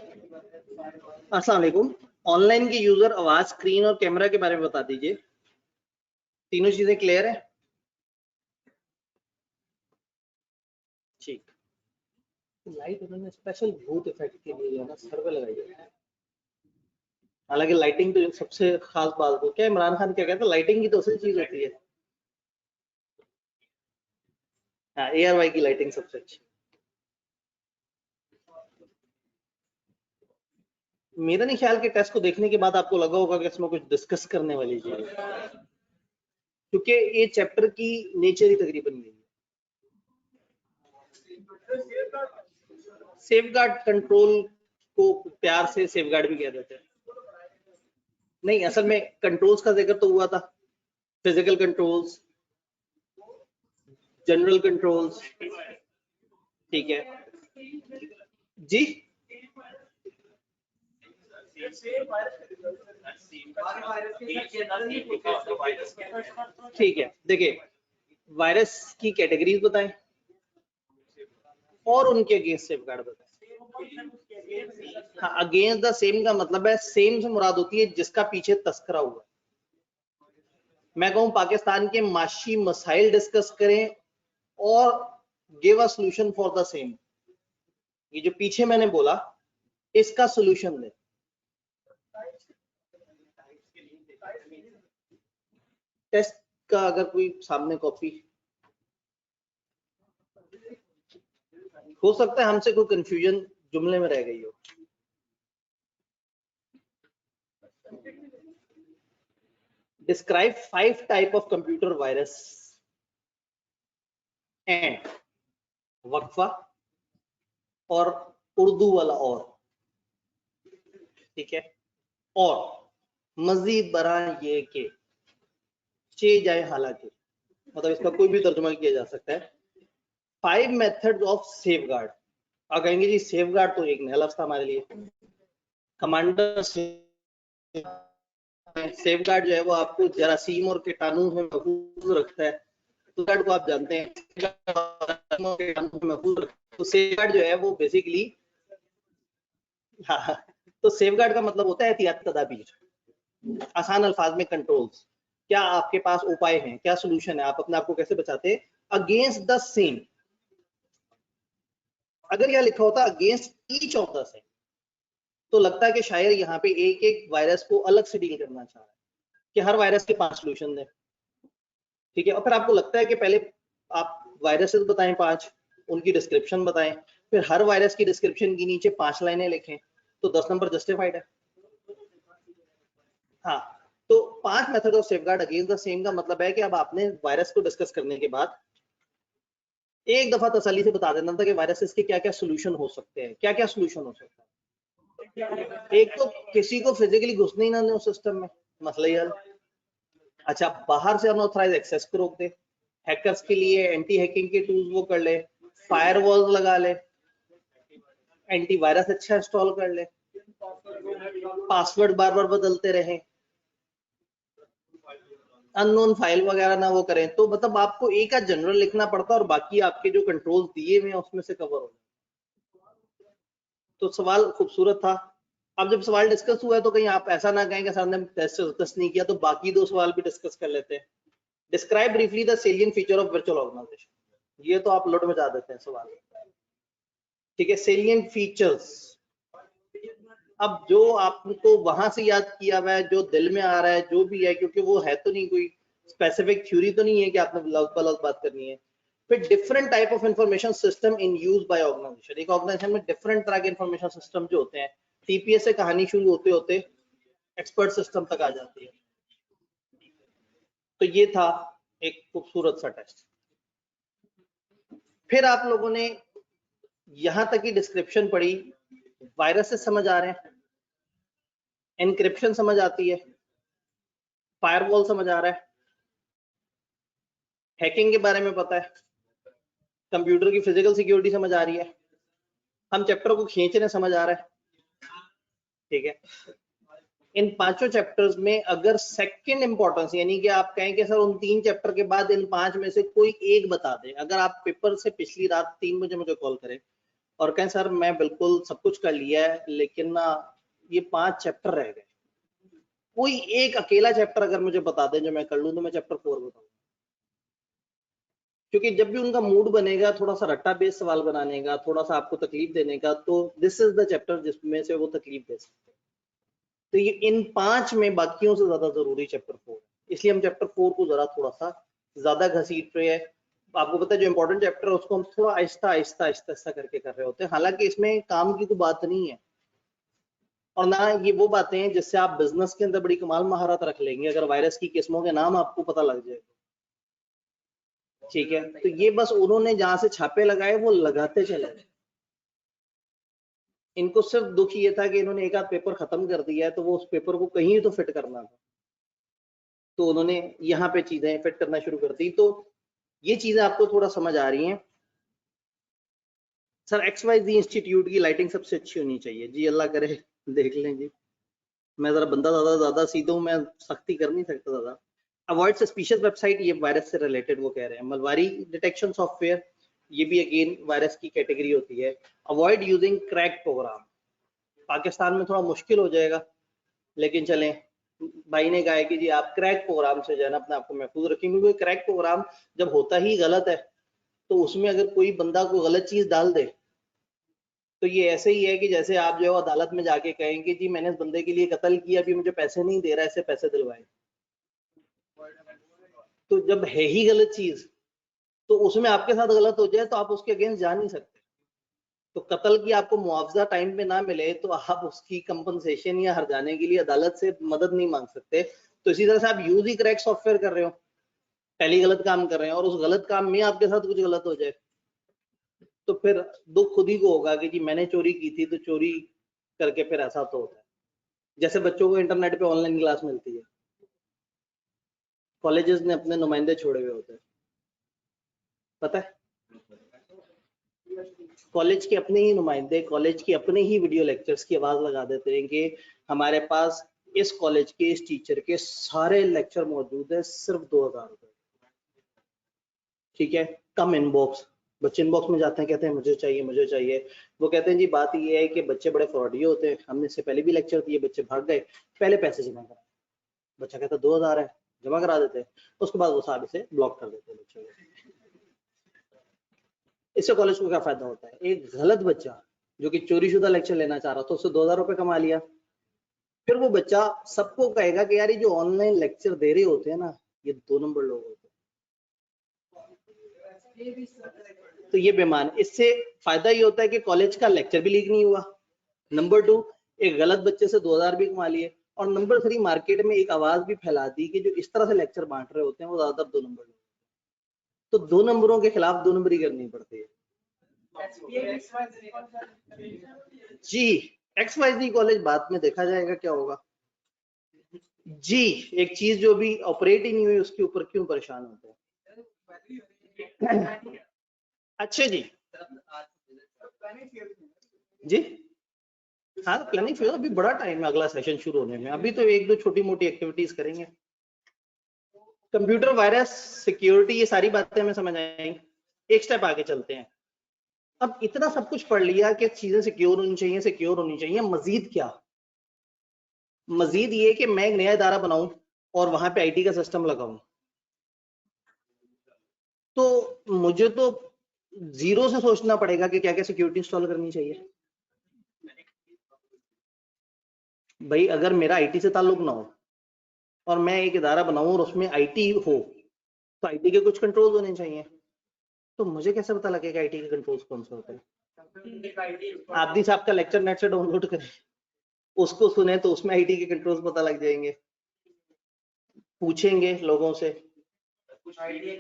अस्सलाम वालेकुम। ऑनलाइन के यूजर आवाज, स्क्रीन और कैमरा के बारे में बता दीजिए। तीनों चीजें क्लियर है? ठीक। लाइट उन्होंने स्पेशल भूत इफेक्ट के लिए जो है ना सर पे लगाई है। हालांकि लाइटिंग तो सबसे खास बात हो क्या, इमरान खान क्या कहते हैं, लाइटिंग की तो असली चीज होती है। हाँ, ARY की लाइटिंग सबसे अच्छी। मेरा नहीं ख्याल कि टेस्ट को देखने के बाद आपको लगा होगा कि इसमें कुछ डिस्कस करने वाली चीज है, क्योंकि ये चैप्टर की नेचर ही तकरीबन यही है। सेफगार्ड कंट्रोल को प्यार से सेफगार्ड भी कह देते हैं। नहीं, असल में कंट्रोल्स का जिक्र तो हुआ था, फिजिकल कंट्रोल्स, जनरल कंट्रोल्स, ठीक है जी। ठीक है, देखिए वायरस की कैटेगरीज बताएं और उनके अगेंस्ट सेफगार्ड बताएं। हाँ, अगेंस्ट द सेम का मतलब है, सेम से मुराद होती है जिसका पीछे तस्करा हुआ। मैं कहूं पाकिस्तान के माशी मसाइल डिस्कस करें और give a solution for the same. ये जो पीछे मैंने बोला इसका सॉल्यूशन दे। टेस्ट का अगर कोई सामने कॉपी हो सकता है, हमसे कोई कंफ्यूजन जुमले में रह गई हो। Describe 5 type of computer virus and वक्फा और उर्दू वाला और, ठीक है, और मजीद बरा ये के चे जाए हालांकि, मतलब इसका कोई भी तर्जुमा किया जा सकता है। 5 मेथड्स ऑफ सेफगार्ड। आप कहेंगे जी सेफगार्ड तो एक नया लफ्ज था हमारे लिए। कमांडर सेफगार्ड जो है वो आपको जरासीम और कीटाणु में महफूज रखता है। सेफगार्ड को आप जानते हैं, तो सेफगार्ड जो है वो बेसिकली, हाँ, तो सेफगार्ड का मतलब होता है एहतियाती तदाबीर, आसान अल्फाज में कंट्रोल्स। क्या आपके पास उपाय हैं, क्या सोल्यूशन है, आप अपने आप को कैसे बचाते हैं अगेंस्ट द सेम। अगर यह लिखा होता against each of the same तो लगता है कि शायद यहाँ पे एक एक वायरस को अलग से डील करना चाह रहा है कि हर वायरस के 5 सोल्यूशन दें, ठीक है। और फिर आपको लगता है कि पहले आप वायरसेस बताएं 5, उनकी डिस्क्रिप्शन बताएं, फिर हर वायरस की डिस्क्रिप्शन के नीचे 5 लाइनें लिखें, तो 10 नंबर जस्टिफाइड है। हाँ, तो 5 method of safeguard against the same का मतलब है कि अब आपने वायरस को डिस्कस करने के बाद एक दफा तसल्ली से बता देना था कि वायरसेस के क्या क्या सोल्यूशन हो सकते हैं, क्या क्या सोल्यूशन हो सकता है। एक तो किसी को फिजिकली घुसने ही ना दें उस सिस्टम में, मसला ही हल। अच्छा, बाहर से अनऑथराइज एक्सेस को रोक दे, हैकर्स के लिए एंटी हैकिंग के टूल्स वो कर ले, फायरवॉल लगा ले, एंटीवायरस अच्छा इंस्टॉल कर ले, पासवर्ड बार बार बदलते रहे, अननोन फाइल वगैरह ना वो करें। तो मतलब आपको एक आध जनरल लिखना पड़ता और बाकी आपके जो कंट्रोल दिए हुए हैं उसमें से कवर हो। तो सवाल खूबसूरत था। अब जब सवाल डिस्कस हुआ है तो कहीं आप ऐसा ना कहें कि सर ने टेस्ट नहीं किया, तो बाकी 2 सवाल भी डिस्कस कर लेते हैं। Describe briefly the salient feature of virtual organisation. ये तो आप लोड मचा देते हैं सवाल, ठीक है। सेलियंट फीचर्स, अब जो आपको वहां से याद किया हुआ है, जो दिल में आ रहा है, जो भी है, क्योंकि वो है तो नहीं कोई स्पेसिफिक थ्योरी तो नहीं है कि आपने लफ्ज़ बात करनी है। फिर different type of information system in use by organisation. एक ऑर्गेनाइजेशन में डिफरेंट तरह के इंफॉर्मेशन सिस्टम जो होते हैं, टीपीएस से कहानी शुरू होते होते एक्सपर्ट सिस्टम तक आ जाती है। तो ये था एक खूबसूरत सा टेस्ट। फिर आप लोगों ने यहां तक की डिस्क्रिप्शन पढ़ी, वायरसेस समझ आ रहे हैं, एनक्रिप्शन समझ आती है, फायरवॉल समझ आ रहा है, हैकिंग के बारे में पता है, कंप्यूटर की फिजिकल सिक्योरिटी समझ आ रही है, हम चैप्टर को खींच रहे समझ आ रहा है, ठीक है। इन 5 चैप्टर्स में अगर सेकंड इंपॉर्टेंस, यानी कि आप कहें कि सर उन 3 चैप्टर के बाद इन 5 में से कोई एक बता दें, अगर आप पेपर से पिछली रात 3 बजे मुझे कॉल करें और कहें सर मैं बिल्कुल सब कुछ कर लिया है लेकिन ना ये 5 चैप्टर रह गए, कोई एक अकेला चैप्टर अगर मुझे बता दें जो मैं कर लूं तो मैं चैप्टर 4 बताऊं। क्योंकि जब भी उनका मूड बनेगा थोड़ा सा रट्टा बेस सवाल बनाने का, थोड़ा सा आपको तकलीफ देने का, तो दिस इज द चैप्टर जिसमें से वो तकलीफ दे सकते हैं। तो ये इन 5 में बाकियों से ज्यादा जरूरी चैप्टर 4 है, इसलिए हम चैप्टर 4 को जरा थोड़ा सा ज्यादा घसीट रहे हैं। आपको पता है जो इंपॉर्टेंट चैप्टर है उसको हम थोड़ा आहिस्ता आहिस्ता आहिस्ता आहिस्ता करके कर रहे होते हैं, हालांकि इसमें काम की कोई बात नहीं है और ना ये वो बातें हैं जिससे आप बिजनेस के अंदर बड़ी कमाल महारत रख लेंगे अगर वायरस की किस्मों के नाम आपको पता लग जाए। ठीक है, तो ये बस उन्होंने जहां से छापे लगाए वो लगाते चले गए। इनको सिर्फ दुख ये था कि इन्होंने एक आध पेपर खत्म कर दिया है तो वो उस पेपर को कहीं तो फिट करना था, तो उन्होंने यहाँ पे चीजें फिट करना शुरू कर दी। तो ये चीजें आपको थोड़ा समझ आ रही हैं। सर XYZ इंस्टीट्यूट की लाइटिंग सबसे अच्छी होनी चाहिए जी, अल्लाह करे देख लें जी। मैं जरा बंदा ज्यादा सीधा हूं, मैं सख्ती कर नहीं सकता ज्यादा। अवॉइड सस्पिशियस वेबसाइट, ये वायरस से रिलेटेड वो कह रहे हैं। मलवारी डिटेक्शन सॉफ्टवेयर, ये भी अगेन वायरस की कैटेगरी होती है। Avoid using crack program, Pakistan में थोड़ा मुश्किल हो जाएगा लेकिन चलें, भाई ने कहा है कि जी आप क्रैक प्रोग्राम से जो है ना अपने आप को महफूज रखें, क्योंकि क्रैक प्रोग्राम जब होता ही गलत है तो उसमें अगर कोई बंदा को गलत चीज डाल दे तो ये ऐसे ही है कि जैसे आप जो है अदालत में जाके कहेंगे जी मैंने इस बंदे के लिए कत्ल किया, अभी मुझे पैसे नहीं दे रहा है, इससे पैसे दिलवाए। तो जब है ही गलत चीज तो उसमें आपके साथ गलत हो जाए तो आप उसके अगेंस्ट जा नहीं सकते। तो कत्ल की आपको मुआवजा टाइम पे ना मिले तो आप उसकी कंपनसेशन या हर्जाने के लिए अदालत से मदद नहीं मांग सकते। तो इसी तरह से आप यूज ही क्रैक सॉफ्टवेयर कर रहे हो, पहली गलत काम कर रहे हैं और उस गलत काम में आपके साथ कुछ गलत हो जाए तो फिर दुख खुद ही को होगा कि जी मैंने चोरी की थी, तो चोरी करके फिर ऐसा तो होता है। जैसे बच्चों को इंटरनेट पे ऑनलाइन क्लास मिलती है, कॉलेजेस ने अपने नुमाइंदे छोड़े हुए होते हैं, पता है कॉलेज के अपने ही नुमाइंदे कॉलेज के अपने ही वीडियो लेक्चर्स की आवाज लगा देते हैं कि हमारे पास इस कॉलेज के इस टीचर के सारे लेक्चर मौजूद है, सिर्फ 2000 रुपए। ठीक है, कम इनबॉक्स, बच्चे इनबॉक्स में जाते हैं कहते हैं मुझे चाहिए मुझे चाहिए। वो कहते हैं जी बात ये है कि बच्चे बड़े फ्रॉडी होते हैं, हमने इससे पहले भी लेक्चर दिए, बच्चे भाग गए, पहले पैसे जमा करा, बच्चा कहता 2000 है, जमा करा देते हैं, उसके बाद वो साहब इसे ब्लॉक कर देते हैं बच्चों को। इससे कॉलेज को क्या फायदा होता है? एक गलत बच्चा जो कि चोरीशुदा लेक्चर लेना चाह रहा था उससे 2000 रुपए कमा लिया, फिर वो बच्चा सबको कहेगा कि यार ये जो ऑनलाइन लेक्चर दे रहे होते हैं ना ये 2 नंबर लोग होते हैं, तो ये बेमान। इससे फायदा ये होता है कि कॉलेज का लेक्चर भी लीक नहीं हुआ, नंबर 2 एक गलत बच्चे से 2000 भी कमा लिए, और नंबर 3 मार्केट में एक आवाज भी फैला दी कि जो इस तरह से लेक्चर बांट रहे होते हैं वो ज्यादातर 2 नंबर लोग, तो 2 नंबरों के खिलाफ 2 नंबरी करनी पड़ती है जी। XYZ कॉलेज बाद में देखा जाएगा क्या होगा जी। एक चीज जो भी ऑपरेट ही नहीं हुई उसके ऊपर क्यों परेशान होते हैं? अच्छे जी जी, हाँ प्लानिंग फिर अभी बड़ा टाइम है अगला सेशन शुरू होने में, अभी तो 1-2 छोटी मोटी एक्टिविटीज करेंगे। कंप्यूटर वायरस सिक्योरिटी ये सारी बातें हमें समझ आएंगी, एक स्टेप आगे चलते हैं। अब इतना सब कुछ पढ़ लिया कि चीजें सिक्योर होनी चाहिए, सिक्योर होनी चाहिए, मजीद क्या? मजीद ये कि मैं एक नया इदारा बनाऊं और वहां पे IT का सिस्टम लगाऊं, तो मुझे तो जीरो से सोचना पड़ेगा कि क्या क्या सिक्योरिटी इंस्टॉल करनी चाहिए। भाई अगर मेरा IT से ताल्लुक ना हो और मैं एक इदारा बनाऊं और उसमें IT हो तो IT के कुछ कंट्रोल होने चाहिए, तो मुझे कैसे पता लगेगा IT के कंट्रोल्स कौन से होते हैं? आदि साहब का लेक्चर नेट से डाउनलोड करें, उसको सुने तो उसमें IT के कंट्रोल्स पता लग जाएंगे, पूछेंगे लोगों से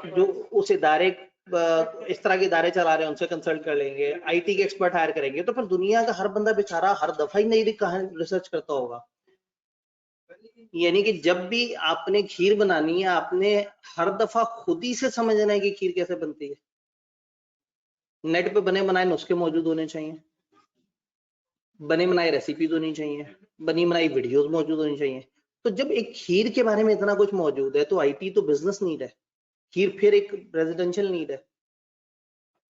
जो उस इदारे इस तरह के इदारे चला रहे हैं उनसे कंसल्ट कर लेंगे, IT के एक्सपर्ट हायर करेंगे, तो फिर दुनिया का हर बंदा बेचारा हर दफा ही नई रिसर्च करता होगा। यानी कि जब भी आपने खीर बनानी है आपने हर दफा खुद ही से समझना है कि खीर कैसे बनती है। नेट पे बने बनाए नुस्खे मौजूद होने चाहिए, बने बनाए रेसिपीज होनी चाहिए, बनी बनाई वीडियोस मौजूद होनी चाहिए। तो जब एक खीर के बारे में इतना कुछ मौजूद है तो IT तो बिजनेस नीड है, खीर फिर एक रेजिडेंशियल नीड है।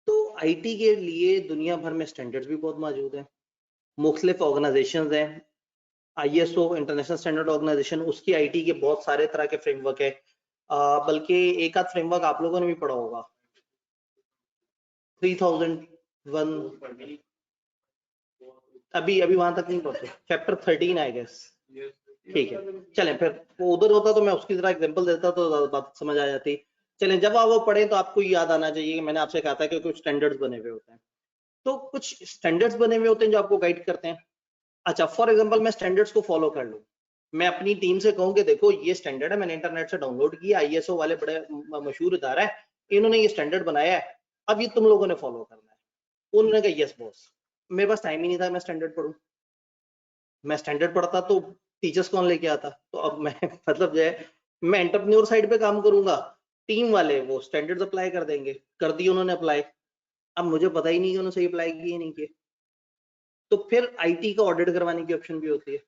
तो आईटी के लिए दुनिया भर में स्टैंडर्ड्स भी बहुत मौजूद हैं, मुख्तलिफ ऑर्गेनाइजेशंस हैं, ISO इंटरनेशनल स्टैंडर्ड ऑर्गेनाइजेशन, उसकी आईटी के बहुत सारे तरह के फ्रेमवर्क है, बल्कि एक आध फ्रेमवर्क आप लोगों ने भी पढ़ा होगा, 3001, अभी वहां तक नहीं पहुंचे, चैप्टर 13 आई गेस। ठीक है, चलें फिर वो उधर होता तो मैं उसकी जरा एग्जांपल देता तो बात समझ आ जाती। चलें, जब आप वो पढ़े तो आपको याद आना चाहिए कि मैंने आपसे कहा था कि कुछ स्टैंडर्ड्स बने हुए होते हैं, तो कुछ स्टैंडर्ड्स बने हुए होते हैं जो आपको गाइड करते हैं। अच्छा, फॉर एग्जांपल मैं स्टैंडर्ड्स को फॉलो कर लूं, मैं अपनी टीम से कहूं कि देखो ये स्टैंडर्ड है, मैंने इंटरनेट से डाउनलोड किया, ISO वाले बड़े मशहूर इदारा है, इन्होंने ये स्टैंडर्ड बनाया है, अब ये तुम लोगों ने फॉलो करना है। उन्होंने कहा यस बॉस। मेरे पास टाइम ही नहीं था मैं स्टैंडर्ड पढ़ूं, मैं स्टैंडर्ड पढ़ता तो टीचर्स कौन लेके आता, तो अब मैं मतलब जो है मैं एंटरप्रेन्योर साइड पे काम करूंगा, टीम वाले वो स्टैंडर्ड्स अप्लाई कर देंगे, कर दिए उन्होंने अप्लाई, अब मुझे पता ही नहीं कि उन्होंने सही अप्लाई किए नहीं किए, तो फिर आईटी का ऑडिट करवाने की ऑप्शन भी होती है।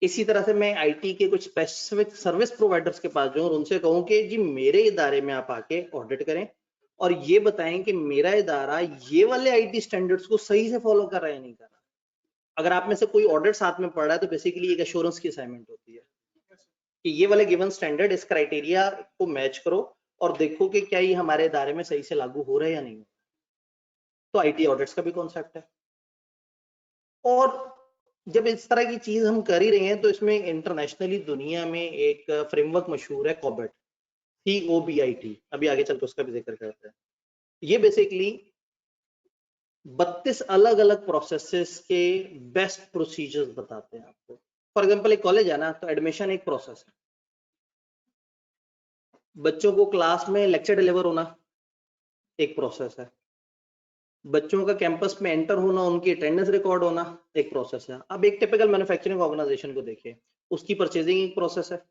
इसी तरह से मैं आईटी के कुछ स्पेसिफिक सर्विस प्रोवाइडर्स के पास जाऊं और उनसे कहूं कि जी मेरे इदारे में आप आके ऑडिट करें और ये बताएं कि मेरा इदारा ये वाले आईटी स्टैंडर्ड्स को सही से फॉलो कर रहा है या नहीं कर रहा। अगर आप में से कोई ऑडिट साथ में पढ़ रहा है तो बेसिकली एक एश्योरेंस की असाइनमेंट होती है कि ये वाले गिवन स्टैंडर्ड इस क्राइटेरिया को मैच करो और देखो कि क्या ये हमारे इदारे में सही से लागू हो रहा है या नहीं। तो आईटी ऑडिट्स का भी कॉन्सेप्ट है। और जब इस तरह की चीज हम कर ही रहे हैं तो इसमें इंटरनेशनली दुनिया में एक फ्रेमवर्क मशहूर है कॉबेट, COBIT, अभी आगे चल के उसका भी जिक्र करते हैं। ये बेसिकली 32 अलग अलग प्रोसेसेस के बेस्ट प्रोसीजर्स बताते हैं आपको। फॉर एग्जांपल एक कॉलेज है ना, तो एडमिशन एक प्रोसेस है, बच्चों को क्लास में लेक्चर डिलीवर होना एक प्रोसेस है, बच्चों का कैंपस में एंटर होना, उनकी अटेंडेंस रिकॉर्ड होना एक प्रोसेस है। अब एक टिपिकल मैन्युफैक्चरिंग ऑर्गेनाइजेशन को देखिए, उसकी परचेजिंग एक प्रोसेस है,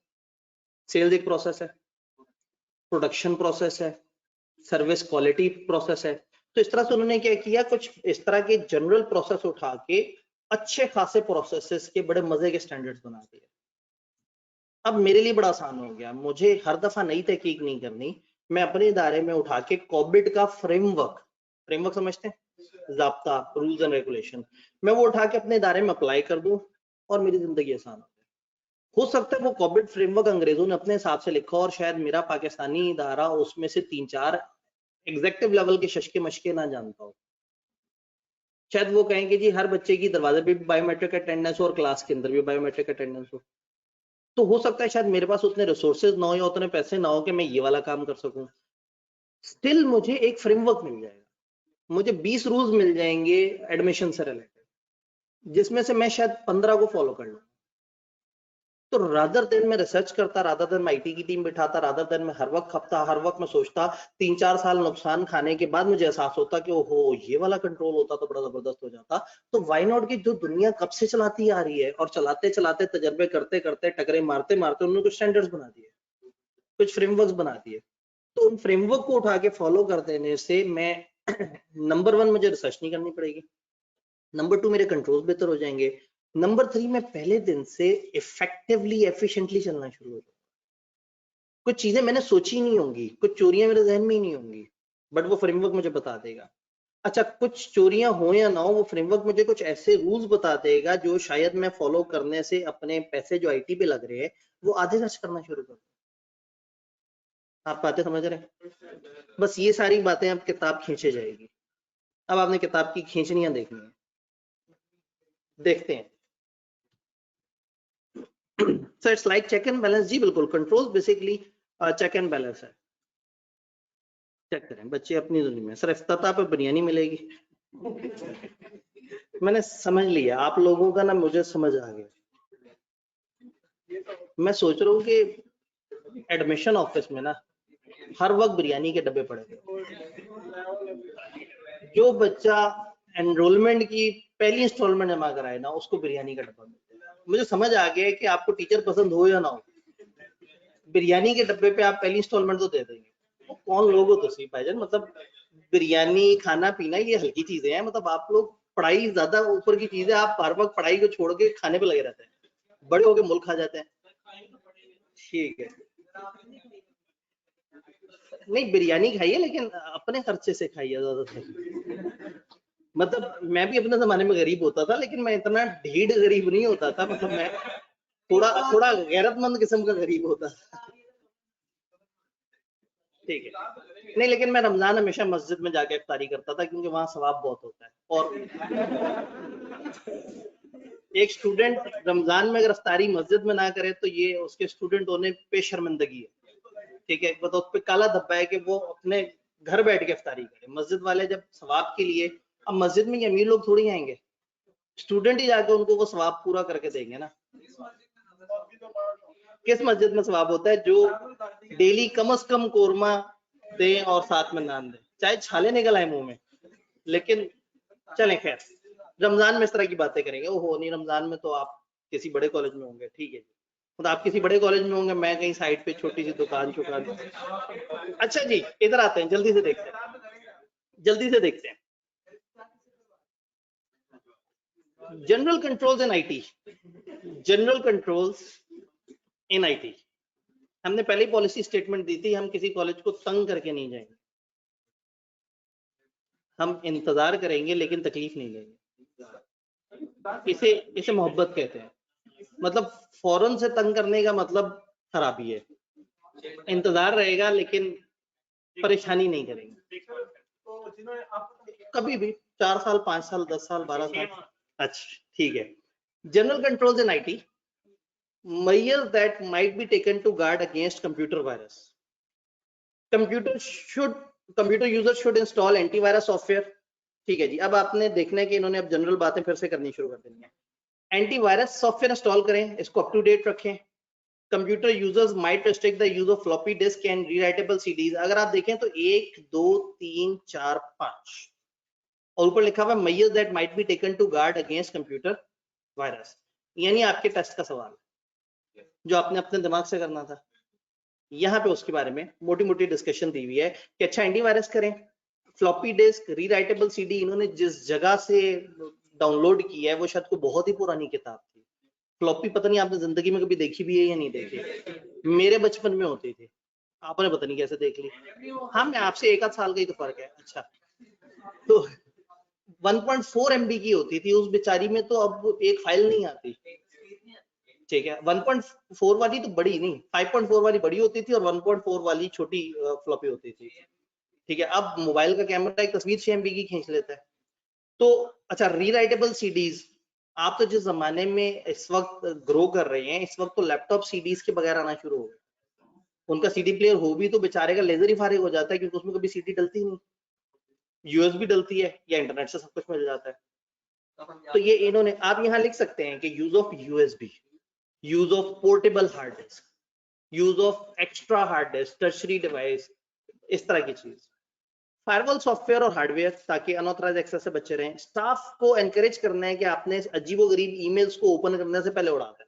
सेल्स एक प्रोसेस है, प्रोडक्शन प्रोसेस है, सर्विस क्वालिटी प्रोसेस है। तो इस तरह से उन्होंने क्या किया, कुछ इस तरह के जनरल प्रोसेस उठा के अच्छे खासे प्रोसेसेस के बड़े मजे के स्टैंडर्ड्स बना दिए। अब मेरे लिए बड़ा आसान हो गया, मुझे हर दफा नई तहकीक नहीं करनी, मैं अपने इदारे में उठा के कॉबिट का फ्रेमवर्क समझते हैं, ज़ाब्ता, रूल्स एंड रेगुलेशन, मैं वो उठा के अपने इदारे में अप्लाई कर दूं और मेरी जिंदगी आसान हो जाए। हो सकता है वो कॉबिट फ्रेमवर्क अंग्रेजों ने अपने हिसाब से लिखा और शायद मेरा पाकिस्तानी इदारा उसमें से 3-4 एग्जेक्टिव लेवल के शशके मशके ना जानता हो। शायद वो कहेंगे जी हर बच्चे की दरवाजे पे भी बायोमेट्रिक अटेंडेंस हो और क्लास के अंदर भी बायोमेट्रिक अटेंडेंस हो। तो हो सकता है शायद मेरे पास उतने रिसोर्सेज ना हो या उतने पैसे ना हो कि मैं ये वाला काम कर सकूं। स्टिल मुझे एक फ्रेमवर्क मिल जाएगा, मुझे 20 रूल्स मिल जाएंगे एडमिशन से रिलेटेड, जिसमें से मैं शायद 15 को फॉलो कर लूं। तो रादर देन मैं रिसर्च करता, रादर देन मैं आईटी की टीम बिठाता, रादर देन मैं हर वक्त खपता, हर वक्त मैं सोचता, 3-4 साल नुकसान खाने के बाद मुझे एहसास होता कि ओहो ये वाला कंट्रोल होता तो बड़ा जबरदस्त हो जाता। तो वाई नॉट की जो दुनिया कब से चलाती आ रही है और चलाते चलाते तजर्बे करते करते टकरे मारते मारते उन्होंने कुछ स्टैंडर्ड्स बना दिए, कुछ फ्रेमवर्क्स बना दिए। तो उन फ्रेमवर्क को उठा के फॉलो कर देने से मैं नंबर 1 मुझे रिसर्च नहीं करनी पड़ेगी, नंबर 2 मेरे कंट्रोल बेहतर हो जाएंगे, नंबर 3 मैं पहले दिन से इफेक्टिवली एफिशिएंटली चलना शुरू हो जाऊंगा। कुछ चीजें मैंने सोची नहीं होंगी, कुछ चोरियां मेरे जहन में ही नहीं होंगी, बट वो फ्रेमवर्क मुझे बता देगा। अच्छा, कुछ चोरियां हो या ना हो, वो फ्रेमवर्क मुझे कुछ ऐसे रूल्स बता देगा जो शायद मैं फॉलो करने से अपने पैसे जो आईटी पे लग रहे हैं वो आधे खर्च करना शुरू कर। आप बातें समझ रहे हैं? बस ये सारी बातें अब किताब खींचे जाएगी। अब आपने किताब की खींचनियां देखनी है, देखते हैं। So it's like check and balance. जी बिल्कुल, control basically check and balance है। चेक करें बच्चे अपनी दुनिया में, सर इफ्तिताह पे बिरयानी मिलेगी। मैंने समझ लिया आप लोगों का ना, मुझे समझ आ गया। मैं सोच रहा हूँ कि एडमिशन ऑफिस में ना हर वक्त बिरयानी के डब्बे पड़े थे। जो बच्चा एनरोलमेंट की पहली इंस्टॉलमेंट जमा कराए ना उसको बिरयानी का डब्बा मिलता है। मुझे समझ आ गया कि आपको टीचर पसंद हो या ना हो, बिरयानी के डब्बे पे आप पहली इंस्टॉलमेंट तो दे देंगे। तो कौन लोग हो तो सही भाईजान, मतलब बिरयानी खाना पीना ये हल्की चीजें हैं, मतलब आप लोग पढ़ाई ज्यादा ऊपर की चीज है, आप हर वक्त पढ़ाई को छोड़ के खाने पे लगे रहते हैं, बड़े होके मुल्क खा जाते हैं। ठीक है, नहीं बिरयानी खाइए लेकिन अपने खर्चे से खाइए ज्यादातर। मतलब मैं भी अपने जमाने में गरीब होता था, लेकिन मैं इतना ढीठ गरीब नहीं होता था, मतलब मैं थोड़ा थोड़ा गैरतमंद किस्म का गरीब होता था। ठीक है, नहीं लेकिन मैं रमजान हमेशा मस्जिद में जाके इफ्तारी करता था, क्योंकि वहां सवाब बहुत होता है। और एक स्टूडेंट रमजान में अगर इफ्तारी मस्जिद में ना करे तो ये उसके स्टूडेंट होने पे शर्मिंदगी है। ठीक है, मतलब उस पर काला धब्बा है कि वो अपने घर बैठ के इफ्तारी करे। मस्जिद वाले जब सवाब के लिए, अब मस्जिद में अमीर लोग थोड़ी आएंगे, स्टूडेंट ही जाके उनको वो सवाब पूरा करके देंगे ना। किस मस्जिद में सवाब होता है? जो डेली कम से कम कोरमा दे और साथ में नान दे, चाहे छाले निकल आए मुंह में। लेकिन चलें खैर, रमजान में इस तरह की बातें करेंगे। ओहो नहीं, रमजान में तो आप किसी बड़े कॉलेज में होंगे। ठीक है, तो आप किसी बड़े कॉलेज में होंगे, मैं कहीं साइड पे छोटी सी दुकान चुकान। अच्छा जी, इधर आते हैं, जल्दी से देखते हैं, जल्दी से देखते हैं। General controls in IT, general controls in IT. हमने पहले ही पॉलिसी स्टेटमेंट दी थी, हम किसी कॉलेज को तंग करके नहीं जाएंगे, हम इंतजार करेंगे लेकिन तकलीफ नहीं लेंगे। इसे इसे मोहब्बत कहते हैं। मतलब फौरन से तंग करने का मतलब खराबी है। इंतजार रहेगा लेकिन परेशानी नहीं करेंगे कभी भी। 4 साल, 5 साल, 10 साल, 12 साल। अच्छा ठीक है। General controls in IT, measures that might be taken to guard against computer virus. Computer users should install antivirus software. ठीक है जी, अब आपने देखना है कि इन्होंने अब जनरल बातें फिर से करनी शुरू कर देनी है। एंटीवायरस सॉफ्टवेयर इंस्टॉल करें, इसको अप टू डेट रखें। Computer users might restrict the use of floppy disk and rewritable CDs. अगर आप देखें तो 1 2 3 4 5 और ऊपर लिखा हुआ measures that might be taken to guard against computer virus, यानी आपके टेस्ट का सवाल जो आपने अपने दिमाग से करना था, यहाँ पे उसके बारे में मोटी मोटी डिस्कशन दी हुई है कि अच्छा एंटीवायरस करें। फ्लॉपी डिस्क, रीराइटेबल सीडी, इन्होंने जिस जगह से डाउनलोड किया है वो शायद को बहुत ही पुरानी किताब थी। फ्लॉपी पता नहीं आपने जिंदगी में कभी देखी भी है या नहीं देखी, मेरे बचपन में होती थी, आपने पता नहीं कैसे देख ली। हाँ, मैं आपसे 1 आध साल का ही तो फर्क है। अच्छा, तो 1.4 MB की होती थी उस बेचारी में, तो अब एक फाइल नहीं आती। ठीक है, 1.4 वाली तो बड़ी नहीं, 5.4 वाली बड़ी होती थी और 1.4 वाली छोटी फ्लॉपी होती थी। ठीक है, अब मोबाइल का कैमरा एक तस्वीर 6 MB की खींच लेता है। तो अच्छा, रीराइटेबल सीडीज, आप तो जिस जमाने में इस वक्त ग्रो कर रहे हैं, इस वक्त तो लैपटॉप सीडीज के बगैर आना शुरू हो गए। उनका सीडी प्लेयर हो भी तो बेचारे का लेजर ही फारिग हो जाता है, क्योंकि उसमें कभी सीडी डलती नहीं, यूएसबी डलती है या इंटरनेट से सब कुछ मिल जाता है। तो ये इन्होंने, आप यहाँ लिख सकते हैं कि use of USB, use of portable hard disk, use of extra hard disk, tertiary device, इस तरह की चीज। फायरवॉल सॉफ्टवेयर और हार्डवेयर, ताकि अनऑथराइज्ड एक्सेस से बचे रहें। स्टाफ को एनकरेज करना है कि आपने अजीबोगरीब ईमेल्स को ओपन करने से पहले उड़ा देना।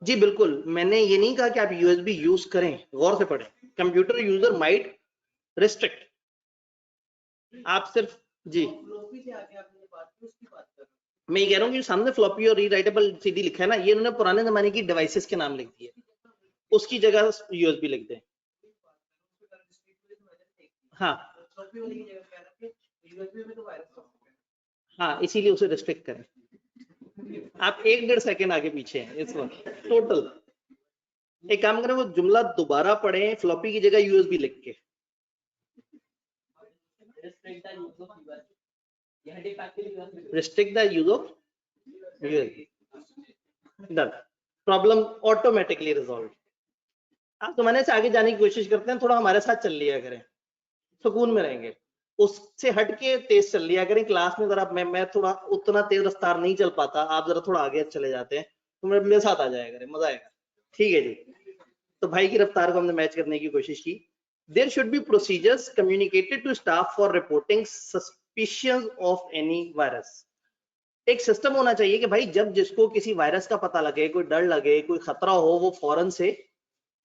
जी बिल्कुल, मैंने ये नहीं कहा कि आप यूएसबी यूज करें, गौर से पढ़ें। कंप्यूटर यूजर माइट रिस्ट्रिक्ट, आप सिर्फ जी, मैं ये कह रहा हूँ कि सामने फ्लॉपी और रीराइटेबल सीडी लिखा है ना, ये उन्होंने पुराने जमाने की डिवाइसेस के नाम लिख दिए, उसकी जगह यूएसबी लिख दें। हाँ हाँ, इसीलिए उसे रिस्ट्रिक्ट करें। आप 1-1.5 सेकंड आगे पीछे हैं इस वक्त टोटल। एक काम करें, वो जुमला दोबारा पढ़ें, फ्लॉपी की जगह यूएसबी लिख के। Restrict the use of USB, done, problem automatically resolve. आप जमाने से आगे जाने की कोशिश करते हैं, थोड़ा हमारे साथ चल लिया करें, सुकून में रहेंगे। उससे हट के तेज चल लिया करें। क्लास में जरा मैं थोड़ा उतना तेज रफ्तार नहीं चल पाता, आप जरा थोड़ा आगे चले जाते हैं तो मेरे साथ आ जाया करें, मजा आएगा। ठीक है जी, तो भाई की रफ्तार को हमने मैच करने की कोशिश की। There should be procedures communicated to staff for reporting suspicious of any virus. एक सिस्टम होना चाहिए कि भाई जब जिसको किसी वायरस का पता लगे, कोई डर लगे, कोई खतरा हो, वो फौरन से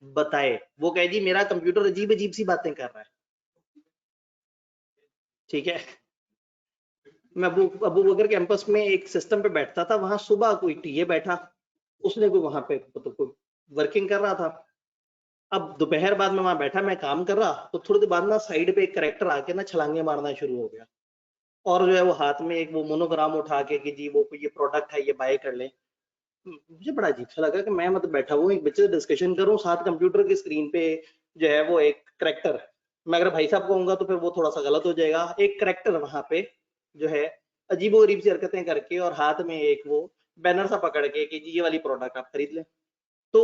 बताए। वो कहे जी मेरा कंप्यूटर अजीब अजीब सी बातें कर रहा है। ठीक है, मैं अबू बकर कैंपस में एक सिस्टम पे बैठता था, वहां सुबह कोई टीए बैठा, उसने कोई वहां पे तो कोई वर्किंग कर रहा था। अब दोपहर बाद में वहां बैठा, मैं काम कर रहा, तो थोड़ी देर बाद ना साइड पे एक करेक्टर आके ना छलांगे मारना शुरू हो गया, और जो है वो हाथ में एक वो मोनोग्राम उठा के कि जी वो ये प्रोडक्ट है, ये बाय कर ले। मुझे बड़ा अजीब सा लगा कि मैं मतलब बैठा हूँ एक बच्चे से डिस्कशन करूँ, साथ कंप्यूटर की स्क्रीन पे जो है वो एक करेक्टर, मैं अगर भाई साहब कहूंगा तो फिर वो थोड़ा सा गलत हो जाएगा, एक करेक्टर वहां पे जो है अजीबोगरीब सी हरकतें करके और हाथ में एक वो बैनर सा पकड़ के कि जी ये वाली प्रोडक्ट आप खरीद लें। तो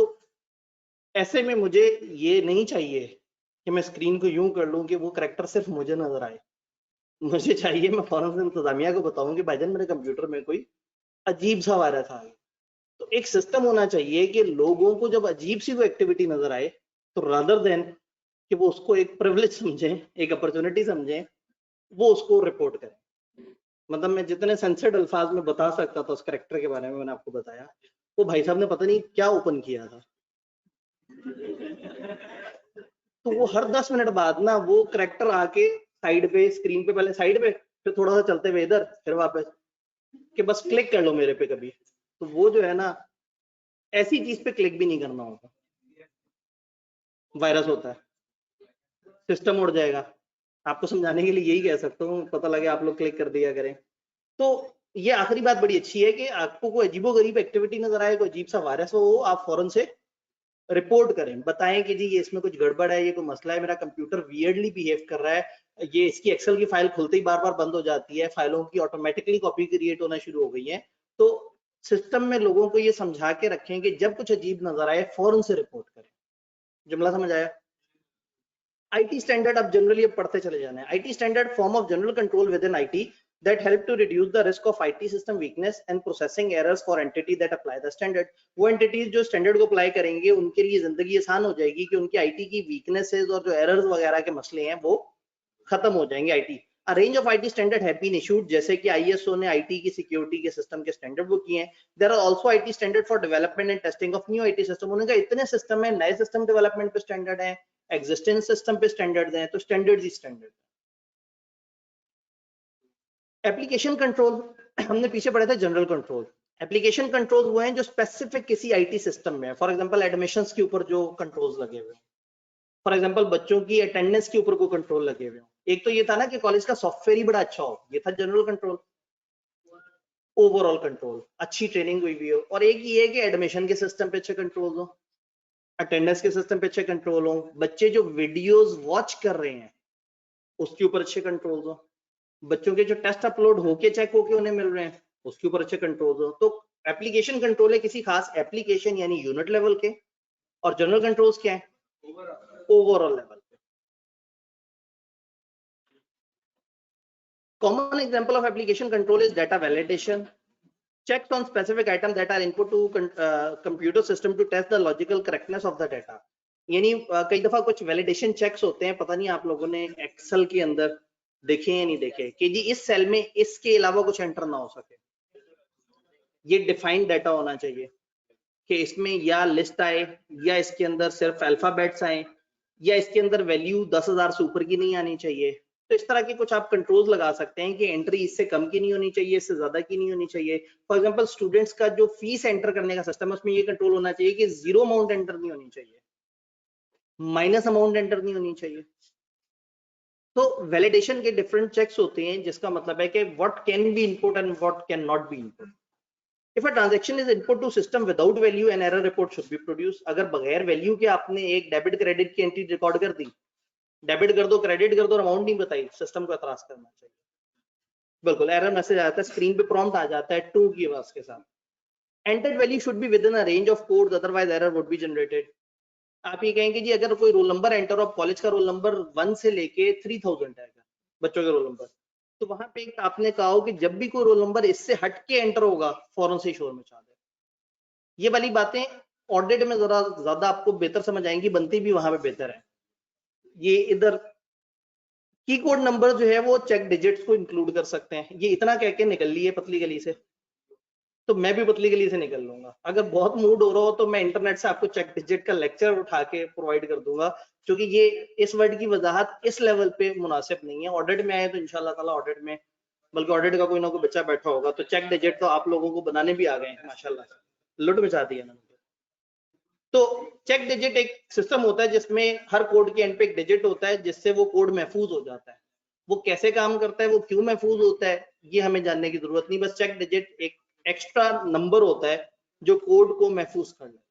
ऐसे में मुझे ये नहीं चाहिए कि मैं स्क्रीन को यूं कर लूं कि वो करेक्टर सिर्फ मुझे नजर आए। मुझे चाहिए मैं फौरन से इंतजामिया को बताऊं कि भाईजान मेरे कंप्यूटर में कोई अजीब सा वायरस आ गया। तो एक सिस्टम होना चाहिए कि लोगों को जब अजीब सी कोई एक्टिविटी नजर आए तो रादर देन कि वो उसको एक प्रिविलेज समझें, एक अपॉर्चुनिटी समझें, वो उसको रिपोर्ट करें। मतलब मैं जितने सेंसर्ड अल्फाज में बता सकता था उस करेक्टर के बारे में मैंने आपको बताया। वो भाई साहब ने पता नहीं क्या ओपन किया था, तो वो हर 10 मिनट बाद ना वो करेक्टर आके साइड पे स्क्रीन पे, पहले साइड पे फिर थोड़ा सा चलते हुए इधर फिर वापस, कि बस क्लिक कर लो मेरे पे कभी। तो वो जो है ना, ऐसी चीज पे क्लिक भी नहीं करना होगा, वायरस होता है, सिस्टम उड़ जाएगा। आपको समझाने के लिए यही कह सकता हूँ, पता लगे आप लोग क्लिक कर दिया करें। तो ये आखिरी बात बड़ी अच्छी है कि आपको कोई अजीबो गरीब एक्टिविटी नजर आए, कोई अजीब सा वायरस हो, आप फौरन से रिपोर्ट करें, बताएं कि जी ये इसमें कुछ गड़बड़ है, ये कोई मसला है, मेरा कंप्यूटर वियर्डली बिहेव कर रहा है, ये इसकी एक्सेल की फाइल खुलते ही बार बार बंद हो जाती है, फाइलों की ऑटोमेटिकली कॉपी क्रिएट होना शुरू हो गई है। तो सिस्टम में लोगों को ये समझा के रखें कि जब कुछ अजीब नजर आए फौरन से रिपोर्ट करें। जुमला समझ आया? आईटी स्टैंडर्ड अब जनरली अब पढ़ते चले जाना है। IT standard form of general control with in IT that help to reduce the risk of IT system weakness and processing errors for entity that apply the standard। वो entities जो standard को apply करेंगे उनके लिए जिंदगी आसान हो जाएगी कि उनकी IT की weaknesses और जो errors वगैरह के मसले हैं वो खत्म हो जाएंगे। IT A range of IT standard have been issued, जैसे कि ISO ने IT की सिक्योरिटी के सिस्टम के स्टैंडर्ड वो किए हैं। There are also IT standard for development and testing of new IT system। उन्होंने कहा इतने सिस्टम है, नए सिस्टम डेवलपमेंट पे स्टैंडर्ड है, एग्जिस्टिंग सिस्टम पे स्टैंडर्ड है, तो स्टैंडर्ड ही स्टैंडर्ड। एप्लीकेशन कंट्रोल हमने पीछे पढ़े थे, जनरल कंट्रोल। एप्लीकेशन कंट्रोल वो हैं जो स्पेसिफिक किसी आईटी सिस्टम में, फॉर एग्जांपल एडमिशंस के ऊपर जो कंट्रोल्स लगे हुए हैं, फॉर एग्जांपल बच्चों की अटेंडेंस के ऊपर को कंट्रोल लगे हुए हैं। एक तो ये था ना कि कॉलेज का सॉफ्टवेयर ही बड़ा अच्छा हो, ये था जनरल कंट्रोल, ओवरऑल कंट्रोल, अच्छी ट्रेनिंग हुई भी हो। और एक ये है कि एडमिशन के सिस्टम पे अच्छे कंट्रोल हो, अटेंडेंस के सिस्टम पे अच्छे कंट्रोल हो, बच्चे जो वीडियोस वॉच कर रहे हैं उसके ऊपर अच्छे कंट्रोल हो, बच्चों के जो टेस्ट अपलोड होके चेक होके उन्हें मिल रहे हैं उसके ऊपर अच्छे कंट्रोल हो। तो एप्लीकेशन कंट्रोल है किसी खास एप्लीकेशन यानी यूनिट लेवल के, और जनरल कंट्रोल्स क्या है? ओवरऑल लेवल पे। Common example of application control is data validation, checks on specific items that are input to computer system to test the logical correctness of the data। यानी कई दफा कुछ validation checks होते हैं, पता नहीं आप लोगों ने एक्सेल के अंदर देखे या नहीं देखे, कि जी इस सेल में इसके अलावा कुछ एंटर ना हो सके, ये डिफाइंड डाटा होना चाहिए कि इसमें या लिस्ट आए, या इसके अंदर सिर्फ अल्फाबेट्स आए, या इसके अंदर वैल्यू 10,000 से ऊपर की नहीं आनी चाहिए। तो इस तरह के कुछ आप कंट्रोल्स लगा सकते हैं कि एंट्री इससे कम की नहीं होनी चाहिए, इससे ज्यादा की नहीं होनी चाहिए। फॉर एग्जांपल स्टूडेंट्स का जो फीस एंटर करने का सिस्टम है उसमें ये कंट्रोल होना चाहिए कि जीरो अमाउंट एंटर नहीं होनी चाहिए, माइनस अमाउंट एंटर नहीं होनी चाहिए। तो वैलिडेशन के डिफरेंट चेक्स होते हैं, जिसका मतलब है कि what can be input and what can not be input. If a transaction is input to system without value, an error report should be produced। अगर बगैर वैल्यू के आपने एक डेबिट क्रेडिट की एंट्री रिकॉर्ड कर दी, डेबिट कर दो credit कर दो, अमाउंट नहीं बताई, सिस्टम को एतराज करना चाहिए। बिल्कुल एरर मैसेज आता है, स्क्रीन पे प्रॉम्प्ट आ जाता है टू की आवाज के साथ। Entered value should be with in a range of codes, otherwise error would be generated. आप ये कहेंगे जी अगर कोई रोल नंबर एंटर हो, कॉलेज का रोल नंबर 1 से लेके 3000 है बच्चों के रोल नंबर, तो वहां पे आपने कहा हो कि जब भी कोई रोल नंबर इससे हट के एंटर होगा फौरन से शोर मचा दे। ये वाली बातें ऑडिट में जरा ज्यादा आपको बेहतर समझ आएंगी, बनती भी वहां पे बेहतर है। ये इधर की कोड नंबर जो है वो चेक डिजिट्स को इंक्लूड कर सकते हैं। ये इतना कह के निकल लिए पतली गली से, तो मैं भी पतली गली से निकल लूंगा। अगर बहुत मूड हो रहा हो तो मैं इंटरनेट से आपको चेक डिजिट का लेक्चर उठा के प्रोवाइड कर दूंगा, क्योंकि ये इस वर्ड की वजाहत इस लेवल पे मुनासिब नहीं है। ऑडिट में आए तो इंशाल्लाह ताला ऑडिट में, बल्कि ऑडिट का कोई ना कोई बच्चा बैठा होगा तो चेक डिजिट तो आप लोगों को बनाने भी आ गए हैं माशाल्लाह। लुट मचा दिया इन्होंने। तो चेक डिजिट एक सिस्टम होता है जिसमें हर कोड के एंड पे एक डिजिट होता है जिससे वो कोड महफूज हो जाता है। वो कैसे काम करता है, वो क्यों महफूज होता है, ये हमें जानने की जरूरत नहीं, बस चेक डिजिट एक एक्स्ट्रा नंबर होता है जो कोड को महफूज कर लेता है।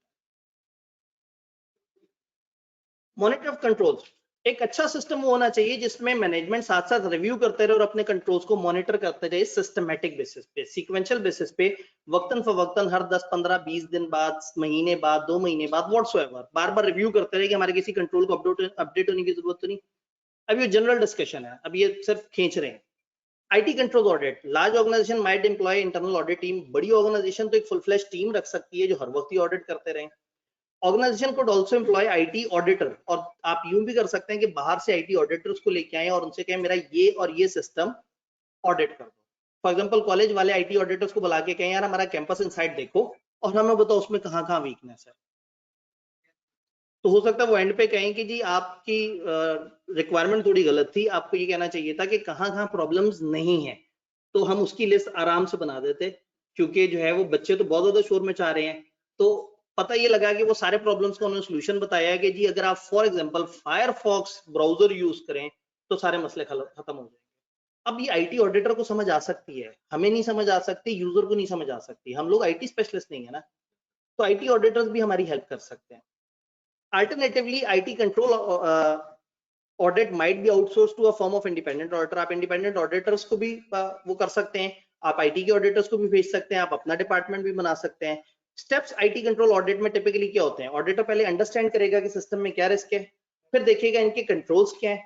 मॉनिटर ऑफ कंट्रोल्स, एक अच्छा सिस्टम वो होना चाहिए जिसमें मैनेजमेंट साथ साथ रिव्यू करते रहे और अपने कंट्रोल्स को मॉनिटर करते रहे सिस्टमैटिक बेसिस पे, सीक्वेंशियल बेसिस पे, वक्तन फवक्तन, हर 10 15 20 दिन बाद, महीने बाद, 2 महीने बाद, व्हाटसोएवर, बार बार रिव्यू करते रहे कि हमारे किसी कंट्रोल को अपडेट होने की जरूरत तो नहीं। अब ये जनरल डिस्कशन है, अब ये सिर्फ खींच रहे हैं। IT control audit, large organisation might employ internal audit team, बड़ी ऑर्गेनाइजेशन तो एक फुल फ्लैश टीम रख सकती है जो हर वक्त ही ऑडिट करते रहे। Organisation could also employ IT auditor, और आप यूं भी कर सकते हैं कि बाहर से IT ऑडिटर्स को लेके आए और उनसे कहें मेरा ये और ये सिस्टम ऑडिट कर दो। फॉर एग्जांपल कॉलेज वाले IT ऑडिटर्स को बुला के कहें यार हमारा कैंपस इनसाइड देखो और हमें बताओ उसमें कहाँ कहाँ वीकनेस है। तो हो सकता है वो एंड पे कहें कि जी आपकी रिक्वायरमेंट थोड़ी गलत थी, आपको ये कहना चाहिए था कि कहाँ कहाँ प्रॉब्लम्स नहीं है, तो हम उसकी लिस्ट आराम से बना देते, क्योंकि जो है वो बच्चे तो बहुत ज्यादा शोर मचा रहे हैं। तो पता ये लगा कि वो सारे प्रॉब्लम्स का उन्होंने सोल्यूशन बताया है कि जी अगर आप for example Firefox browser use करें तो सारे मसले खत्म हो जाएंगे। अब ये आईटी ऑडिटर को समझ आ सकती है, हमें नहीं समझ आ सकती, यूजर को नहीं समझ आ सकती, हम लोग आईटी स्पेशलिस्ट नहीं है ना, तो आईटी ऑडिटर्स भी हमारी हेल्प कर सकते हैं। Alternatively IT control audit might be outsource to a form of independent auditor, आप इंडिपेंडेंट ऑडिटर्स को भी वो कर सकते हैं, आप आईटी के ऑडिटर्स को भी भेज सकते हैं, आप अपना डिपार्टमेंट भी बना सकते हैं। स्टेप्स आईटी कंट्रोल ऑडिट में टिपिकली क्या होते हैं, ऑडिटर पहले अंडरस्टैंड करेगा कि सिस्टम में क्या रिस्क है, फिर देखेगा इनके कंट्रोल्स क्या है,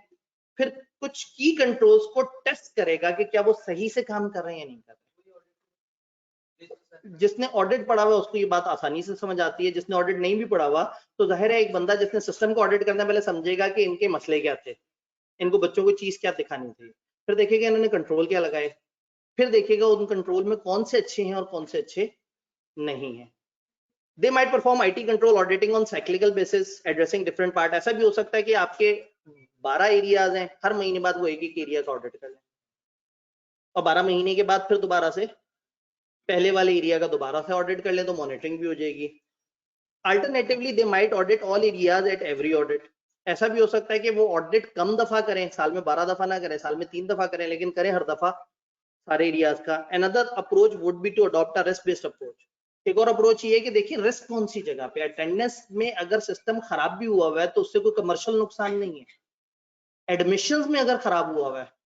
फिर कुछ की कंट्रोल्स को टेस्ट करेगा कि क्या वो सही से काम कर रहे हैं या नहीं कर रहे। जिसने ऑडिट पढ़ा हुआ उसको ये बात आसानी से समझ आती है, जिसने ऑडिट नहीं भी पढ़ा हुआ तो जाहिर है एक बंदा जिसने सिस्टम को ऑडिट करना पहले समझेगा कि इनके मसले क्या थे, इनको बच्चों को चीज क्या दिखानी थी, फिर देखेगा इन्होंने कंट्रोल क्या लगाए, फिर देखेगा उन कंट्रोल में कौन से अच्छे हैं और कौन से अच्छे नहीं है। They might perform IT control auditing on cyclical basis addressing different part, ऐसा भी हो सकता है कि आपके 12 एरियाज हैं, हर महीने बाद वो एक एक एरिया का ऑडिट कर लें और 12 महीने के बाद फिर दोबारा से पहले वाले एरिया का दोबारा से ऑडिट कर लें, तो मॉनिटरिंग भी हो जाएगी। Alternatively they might audit all areas at every audit, ऐसा भी हो सकता है कि वो ऑडिट कम दफा करें, साल में 12 दफा ना करें, साल में 3 दफा करें, लेकिन करें हर दफा सारे एरियाज का। Another approach would be to adopt a risk based approach, एक और अप्रोच ये है कि देखिए रिस्क कौन सी जगह पे, अटेंडेंस में अगर सिस्टम खराब भी हुआ हुआ है तो उससे कोई कमर्शियल नुकसान नहीं है, एडमिशंस में अगर खराब हुआ हुआ है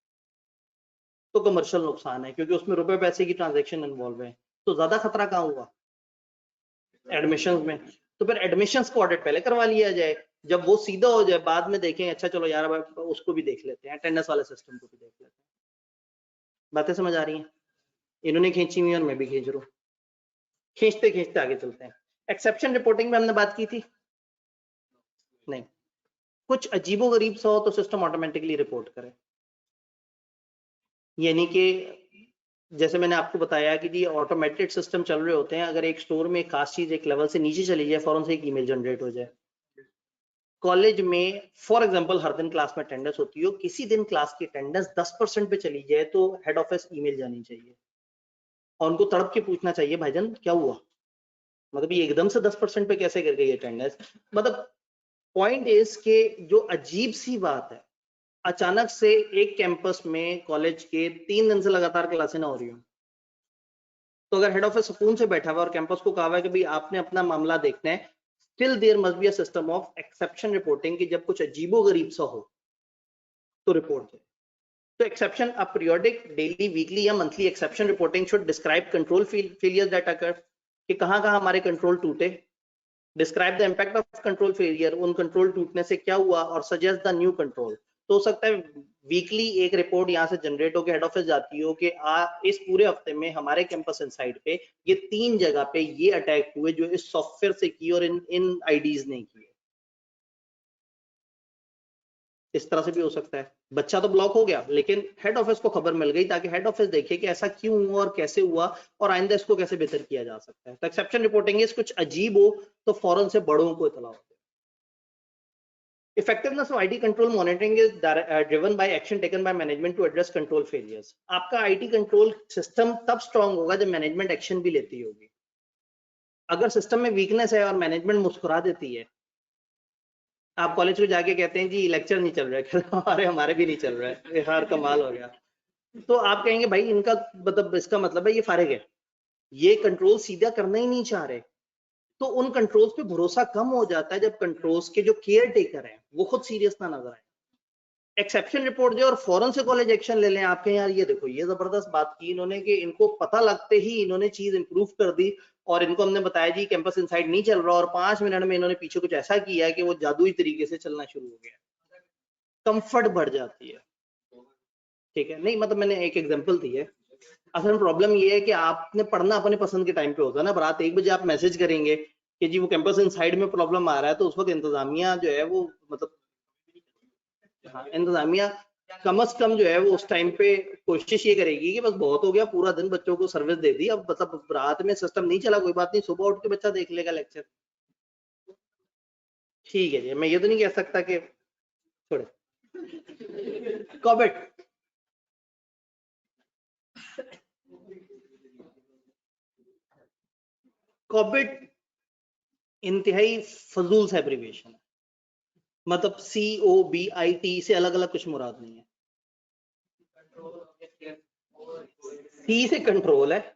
तो कमर्शियल नुकसान है, क्योंकि उसमें रुपए पैसे की ट्रांजैक्शन इन्वॉल्व है, तो ज्यादा खतरा कहाँ हुआ, एडमिशंस में। तो फिर एडमिशंस को ऑडिट पहले करवा लिया जाए, जब वो सीधा हो जाए बाद में देखें अच्छा चलो यार उसको भी देख लेते हैं, अटेंडेंस वाले सिस्टम को भी देख लेते हैं। बातें समझ आ रही हैं, इन्होंने खींची हुई और मैं भी खींच रहा हूँ, खींचते खींचते आगे चलते हैं। एक्सेप्शन रिपोर्टिंग में हमने बात की थी नहीं, कुछ अजीबोगरीब सा हो तो सिस्टम ऑटोमेटिकली रिपोर्ट करे, यानी कि जैसे मैंने आपको बताया कि जी ऑटोमेटेड सिस्टम चल रहे होते हैं, अगर एक स्टोर में एक खास चीज एक लेवल से नीचे चली जाए फौरन से एक ईमेल जनरेट हो जाए। कॉलेज में फॉर एग्जांपल हर दिन क्लास में अटेंडेंस होती हो, किसी दिन क्लास की अटेंडेंस 10% पे चली जाए तो हेड ऑफिस ईमेल जानी चाहिए और उनको तड़प के पूछना चाहिए भाईजान क्या हुआ, मतलब ये एकदम से 10% पे कैसे कर गई अटेंडेंस। मतलब पॉइंट इज के जो अजीब सी बात है, अचानक से एक कैंपस में कॉलेज के 3 दिन से लगातार क्लासें ना हो रही हो, तो अगर हेड ऑफिस सुकून से बैठा हुआ और कैंपस को कहा हुआ है कि भाई आपने अपना मामला देखना है, still there must be a system of exception reporting कि जब कुछ अजीबोगरीब सा हो तो रिपोर्ट करें। तो exception a periodic daily weekly या monthly exception reporting should describe control failure that occur, कि कहां कहां हमारे कंट्रोल टूटे, describe the impact of control failure, उन कंट्रोल टूटने से क्या हुआ, और सजेस्ट द न्यू कंट्रोल। तो हो सकता है वीकली एक रिपोर्ट यहाँ से जनरेट होकर हेड ऑफिस जाती हो कि इस पूरे हफ्ते में हमारे कैंपस इनसाइड पे ये 3 जगह पे ये अटैक हुए जो इस सॉफ्टवेयर से किए और इन आईडीज ने किए। इस तरह से भी हो सकता है, बच्चा तो ब्लॉक हो गया लेकिन हेड ऑफिस को खबर मिल गई, ताकि हेड ऑफिस देखे कि ऐसा क्यों हुआ और कैसे हुआ और आइंदा इसको कैसे बेहतर किया जा सकता है। तो एक्सेप्शन रिपोर्टिंग इस कुछ अजीब हो तो फौरन से बड़ों को इतला हो। Effectiveness of IT control monitoring is driven by action taken by management to address control failures. आपका IT control system तब strong होगा जब management action भी लेती होगी। अगर सिस्टम में वीकनेस है और मैनेजमेंट मुस्कुरा देती है, आप कॉलेज को जाके कहते हैं जी लेक्चर नहीं चल रहा है, अरे हमारे भी नहीं चल रहा है, यार कमाल हो गया, तो आप कहेंगे भाई इनका मतलब इसका मतलब है ये फारिग है, ये कंट्रोल सीधा करना ही नहीं चाह रहे। तो उन कंट्रोल्स पे भरोसा कम हो जाता है जब कंट्रोल्स के जो केयर टेकर हैं वो खुद सीरियस ना नजर आए। एक्सेप्शन रिपोर्ट जो और फौरन से कॉलेज एक्शन ले लें, आपके यार ये देखो ये जबरदस्त बात की इन्होंने कि इनको पता लगते ही इन्होंने चीज इंप्रूव कर दी, और इनको हमने बताया जी कैंपस इनसाइड नहीं चल रहा और 5 मिनट में इन्होंने पीछे कुछ ऐसा किया है कि वो जादुई तरीके से चलना शुरू हो गया, कंफर्ट बढ़ जाती है। ठीक है, नहीं मतलब मैंने एक एग्जांपल दी है। असल में प्रॉब्लम ये है कि आपने पढ़ना अपने पसंद के टाइम पे होता है ना, रात 1 बजे आप मैसेज करेंगे कि जी वो कैंपस इनसाइड में प्रॉब्लम आ रहा है, तो उस वक्त इंतजामिया जो है वो मतलब, हाँ इंतजामिया कम अज कम जो है वो उस टाइम पे कोशिश ये करेगी कि बस बहुत हो गया, पूरा दिन बच्चों को सर्विस दे दी, अब मतलब रात में सिस्टम नहीं चला कोई बात नहीं, सुबह उठ के बच्चा देख लेगा लेक्चर। ठीक है जी, मैं ये तो नहीं कह सकता कि छोड़े कॉबेट। कॉबेट इंतहाई फजूल सा एब्रिविएशन है, मतलब COBIT से अलग अलग कुछ मुराद नहीं है। C से कंट्रोल है,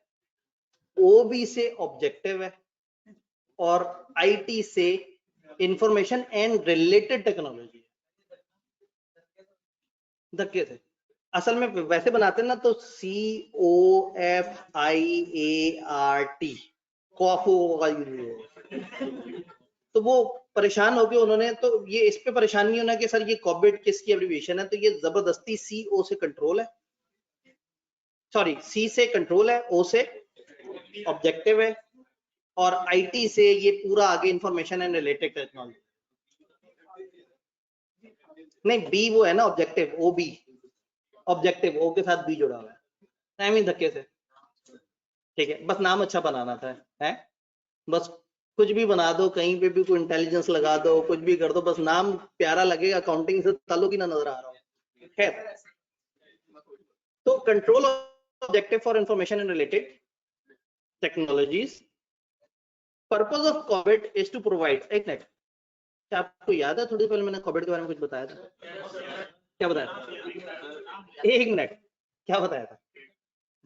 OB से ऑब्जेक्टिव है, और IT से इंफॉर्मेशन एंड रिलेटेड टेक्नोलॉजी। धक्के से असल में वैसे बनाते हैं ना तो COFIART तो वो परेशान हो गए उन्होंने, तो ये इस पे परेशान नहीं होना कि सर ये कॉबिट किसकी एब्रिविएशन है, तो ये जबरदस्ती CO से कंट्रोल है, सॉरी C से कंट्रोल है, O से ऑब्जेक्टिव है, और IT से ये पूरा आगे इंफॉर्मेशन एंड रिलेटेड टेक्नोलॉजी। नहीं B वो है ना ऑब्जेक्टिव, OB ऑब्जेक्टिव, O के साथ B जुड़ा हुआ है, टाइम ही धक्के से। ठीक है, बस नाम अच्छा बनाना था, है बस कुछ भी बना दो, कहीं पे भी कोई इंटेलिजेंस लगा दो, कुछ भी कर दो, बस नाम प्यारा लगेगा, अकाउंटिंग से ताल्लुक ही ना नजर आ रहा हो। खैर, तो control objective for information and related technologies, purpose of COBIT is to provide, एक मिनट, क्या आपको याद है थोड़ी पहले मैंने कॉबिट के बारे में कुछ बताया था? क्या बताया था? एक मिनट, क्या बताया था?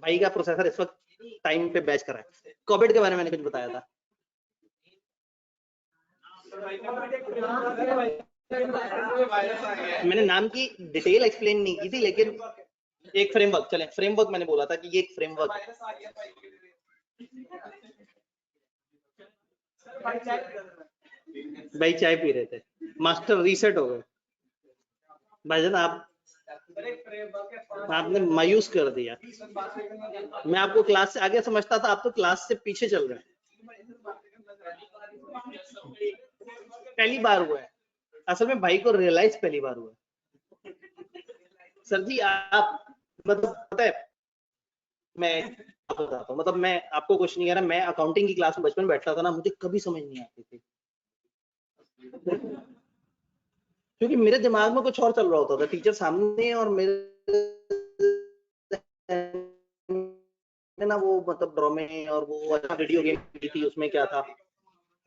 भाई का प्रोसेसर इस वक्त टाइम पे बैच कर रहा है, कॉबिट के बारे में मैंने कुछ बताया था? मैंने नाम की डिटेल एक्सप्लेन नहीं की थी, लेकिन एक फ्रेमवर्क, चले फ्रेमवर्क मैंने बोला था कि ये एक फ्रेमवर्क है। भाई चाय पी रहे थे, मास्टर रीसेट हो गए भाईजान, आपने मायूस कर दिया। मैं आपको क्लास से आगे समझता था, आप तो क्लास से पीछे चल रहे हैं। पहली बार हुआ है, असल में भाई को रियलाइज पहली बार हुआ है। सर जी आप मतलब पता है, मैं आपको बताता हूँ, मतलब मैं आपको कुछ नहीं कह रहा, मैं अकाउंटिंग की क्लास में बचपन बैठता था ना, मुझे कभी समझ नहीं आती थी, क्योंकि मेरे दिमाग में कुछ और चल रहा होता था, टीचर सामने और मेरे ना वो मतलब ड्रामे और वो वीडियो गेम थी, उसमें क्या था।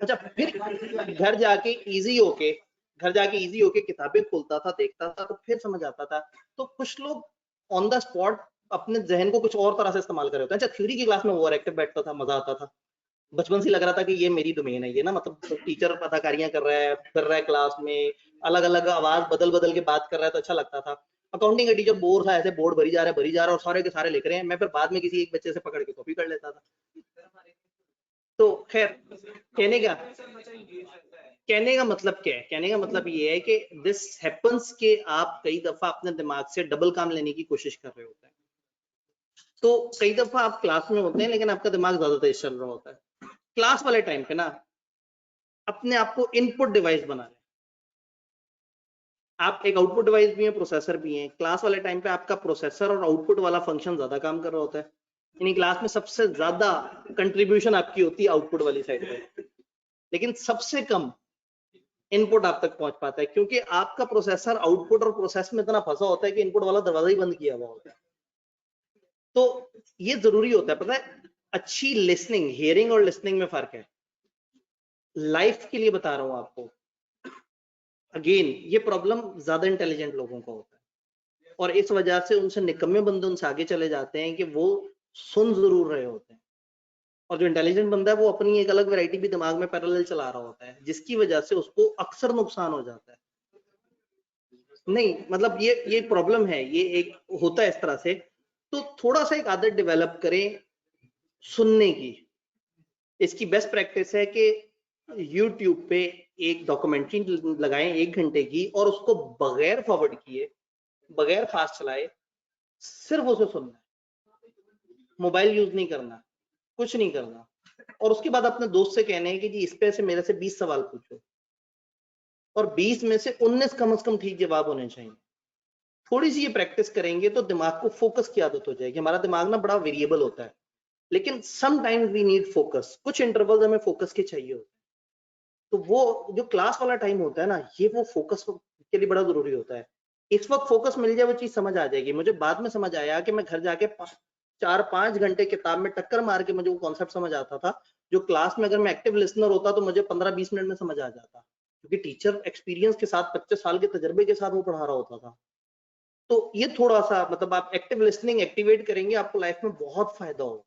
अच्छा, फिर घर जाके इजी होके किताबें खोलता था, देखता था, तो फिर समझ आता था। तो कुछ लोग ऑन द स्पॉट अपने जहन को कुछ और तरह से इस्तेमाल कर रहे होते हैं। अच्छा, थ्योरी की क्लास में ओवर एक्टिव बैठता था, मजा आता था, बचपन से लग रहा था कि ये मेरी डोमेन है, ये ना मतलब टीचर अदाकारियां कर रहा है, फिर रहा है क्लास में, अलग अलग आवाज बदल बदल के बात कर रहा है, तो अच्छा लगता था। अकाउंटिंग का टीचर बोर था, ऐसे बोर्ड भरी जा रहा है और सारे के सारे लिख रहे हैं, मैं फिर बाद में किसी एक बच्चे से पकड़ के कॉपी कर लेता था। तो खैर, कहने का मतलब क्या है, कहने का मतलब ये है कि दिस हैपेंस कि आप कई दफा अपने दिमाग से डबल काम लेने की कोशिश कर रहे होते हैं। तो कई दफा आप क्लास में होते हैं लेकिन आपका दिमाग ज्यादा तेज चल रहा होता है। क्लास वाले टाइम पे ना अपने आप को इनपुट डिवाइस बना लें, आप एक आउटपुट डिवाइस भी हैं, प्रोसेसर भी हैं। क्लास वाले टाइम पे आपका प्रोसेसर और आउटपुट वाला फंक्शन ज्यादा काम कर रहा होता है, यानी क्लास में सबसे ज्यादा कंट्रीब्यूशन आपकी होती है आउटपुट वाली साइड पे, लेकिन सबसे कम इनपुट आप तक पहुंच पाता है, क्योंकि आपका प्रोसेसर आउटपुट और प्रोसेस में इतना फंसा होता है कि इनपुट वाला दरवाजा ही बंद किया हुआ होता है। तो ये जरूरी होता है, पता है, अच्छी लिसनिंग, हियरिंग और लिसनिंग में फर्क है। लाइफ के लिए बता रहा हूं आपको। अगेन ये प्रॉब्लम ज्यादा इंटेलिजेंट लोगों का होता है और इस वजह से उनसे निकम्मे बंदे उनसे आगे चले जाते हैं कि वो सुन जरूर रहे होते हैं और जो इंटेलिजेंट बंदा है वो अपनी एक अलग वैरायटी भी दिमाग में पैरेलल चला रहा होता है, जिसकी वजह से उसको अक्सर नुकसान हो जाता है। नहीं मतलब ये प्रॉब्लम है, ये एक होता है इस तरह से। तो थोड़ा सा एक आदत डेवलप करें सुनने की। इसकी बेस्ट प्रैक्टिस है कि YouTube पे एक डॉक्यूमेंट्री लगाएं 1 घंटे की और उसको बगैर फॉरवर्ड किए, बगैर फास्ट चलाए, सिर्फ उसे सुनना है, मोबाइल यूज नहीं करना, कुछ नहीं करना। और उसके बाद अपने दोस्त से कहने हैं कि जी इस पे से मेरे से 20 सवाल पूछो और 20 में से 19 कम से कम ठीक जवाब होने चाहिए। थोड़ी सी ये प्रैक्टिस करेंगे तो दिमाग को फोकस की आदत हो जाएगी। हमारा दिमाग ना बड़ा वेरिएबल होता है, लेकिन समटाइम्स वी नीड फोकस, कुछ इंटरवल हमें फोकस के चाहिए होते हैं। तो वो जो क्लास वाला टाइम होता है ना, ये वो फोकस के लिए बड़ा जरूरी होता है। इस वक्त फोकस मिल जाए वो चीज समझ आ जाएगी। मुझे बाद में समझ आया कि मैं घर जाके 4-5 घंटे किताब में टक्कर मार के मुझे वो कॉन्सेप्ट समझ आता था, जो क्लास में अगर मैं एक्टिव लिसनर होता तो मुझे 15-20 मिनट में समझ आ जाता, क्योंकि टीचर एक्सपीरियंस के साथ 25 साल के तजर्बे के साथ वो पढ़ा रहा होता था। तो ये थोड़ा सा मतलब आप एक्टिव लिसनिंग एक्टिवेट करेंगे, आपको लाइफ में बहुत फायदा होगा।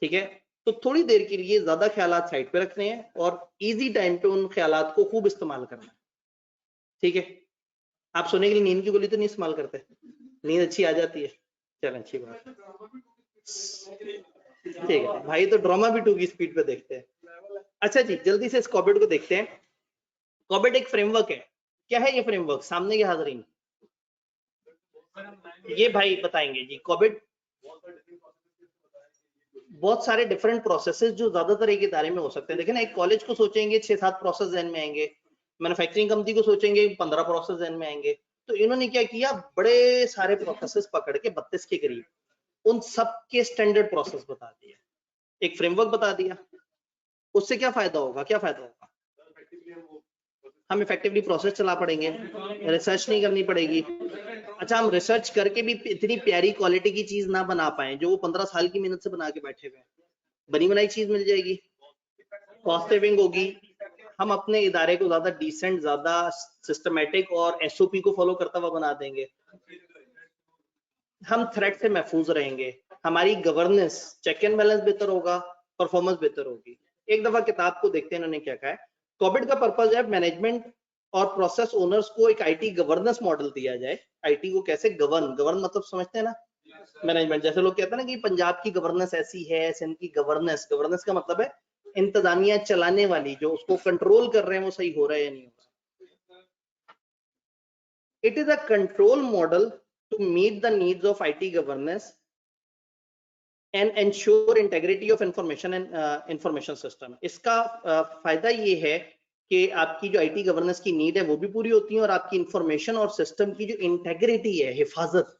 ठीक है, तो थोड़ी देर के लिए ज्यादा ख्यालात साइड पे रखने हैं और इजी टाइम पे उन ख्यालात को खूब इस्तेमाल करना है। ठीक है, आप सोने के लिए नींद की गोली तो नहीं इस्तेमाल करते? नींद अच्छी आ जाती है, चलो अच्छी बात है। ठीक है भाई, तो ड्रामा भी 2 की स्पीड पे देखते हैं। अच्छा जी, जल्दी से इस कॉबिड को देखते हैं। कॉबिड एक फ्रेमवर्क है। क्या है ये फ्रेमवर्क? सामने के हाजरीन ये भाई बताएंगे जी। कॉबिड बहुत सारे डिफरेंट प्रोसेसेस जो ज्यादातर एक इदारे में हो सकते हैं। देखिए ना, एक कॉलेज को सोचेंगे 6-7 प्रोसेस जहन में आएंगे, मैन्युफैक्चरिंग कंपनी को सोचेंगे 15 प्रोसेस जहन में आएंगे। तो इन्होंने क्या किया, बड़े सारे प्रोसेसेस पकड़ के 32 के करीब उन सब के स्टैंडर्ड प्रोसेस बता दिया, एक फ्रेमवर्क बता दिया। उससे क्या फायदा होगा, क्या फायदा होगा? हम इफेक्टिवली प्रोसेस चला पड़ेंगे, रिसर्च नहीं करनी पड़ेगी। अच्छा, हम रिसर्च करके भी इतनी प्यारी क्वालिटी की चीज ना बना पाए जो वो 15 साल की मेहनत से बना के बैठे हुए, बनी बनाई चीज मिल जाएगी, कॉस्ट सेविंग होगी। हम अपने इदारे को ज्यादा डिसेंट, ज्यादा सिस्टमेटिक और एसओपी को फॉलो करता हुआ बना देंगे। हम थ्रेट से महफूज रहेंगे, हमारी गवर्नेंस, चेक एंड बैलेंस बेहतर होगा, परफॉर्मेंस बेहतर होगी। एक दफा किताब को देखते हैं इन्होंने क्या कहा है। कॉबिड का पर्पज है मैनेजमेंट और प्रोसेस ओनर्स को एक आईटी गवर्नेंस मॉडल दिया जाए। आईटी को कैसे गवर्न, गवर्न मतलब समझते हैं ना, मैनेजमेंट। जैसे लोग कहते हैं ना कि पंजाब की गवर्नेंस ऐसी है, सिंध की गवर्नेंस, गवर्नेंस का मतलब है इंतजामिया चलाने वाली, जो उसको कंट्रोल कर रहे हैं वो सही हो रहा है या नहीं हो रहा। It is a control model to meet the needs of IT governance and ensure integrity of information and information system. इसका फायदा ये है कि आपकी जो आईटी गवर्नेंस की नीड है वो भी पूरी होती है और आपकी इंफॉर्मेशन और सिस्टम की जो इंटेग्रिटी है, हिफाजत,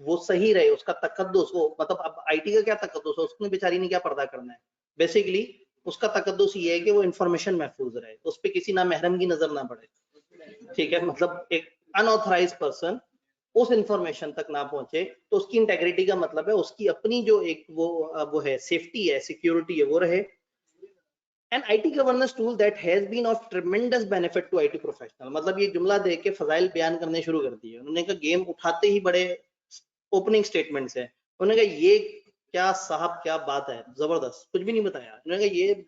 वो सही रहे, उसका तकद्दुस, वो मतलब अब आईटी का क्या तकद्दुस है, उसने बेचारी ने क्या पर्दा करना है। बेसिकली उसका तकद्दुस ये है कि वो इंफॉर्मेशन महफूज रहे, उस पर किसी ना महरम की नजर ना पड़े। ठीक है, मतलब एक अनऑथराइज पर्सन उस इंफॉर्मेशन तक ना पहुंचे, तो उसकी इंटेग्रिटी का मतलब है उसकी अपनी जो एक वो है, सेफ्टी है, सिक्योरिटी है, वो रहे। An IT governance tool that has been of tremendous benefit to IT professional. मतलब ये जुमला देख के फजाइल बयान करने शुरू कर दिए उन्होंने, कहा गेम उठाते ही बड़े ओपनिंग स्टेटमेंट्स है। उन्होंने कहा ये क्या साहब, क्या बात है, जबरदस्त, कुछ भी नहीं बताया। उन्होंने कहा ये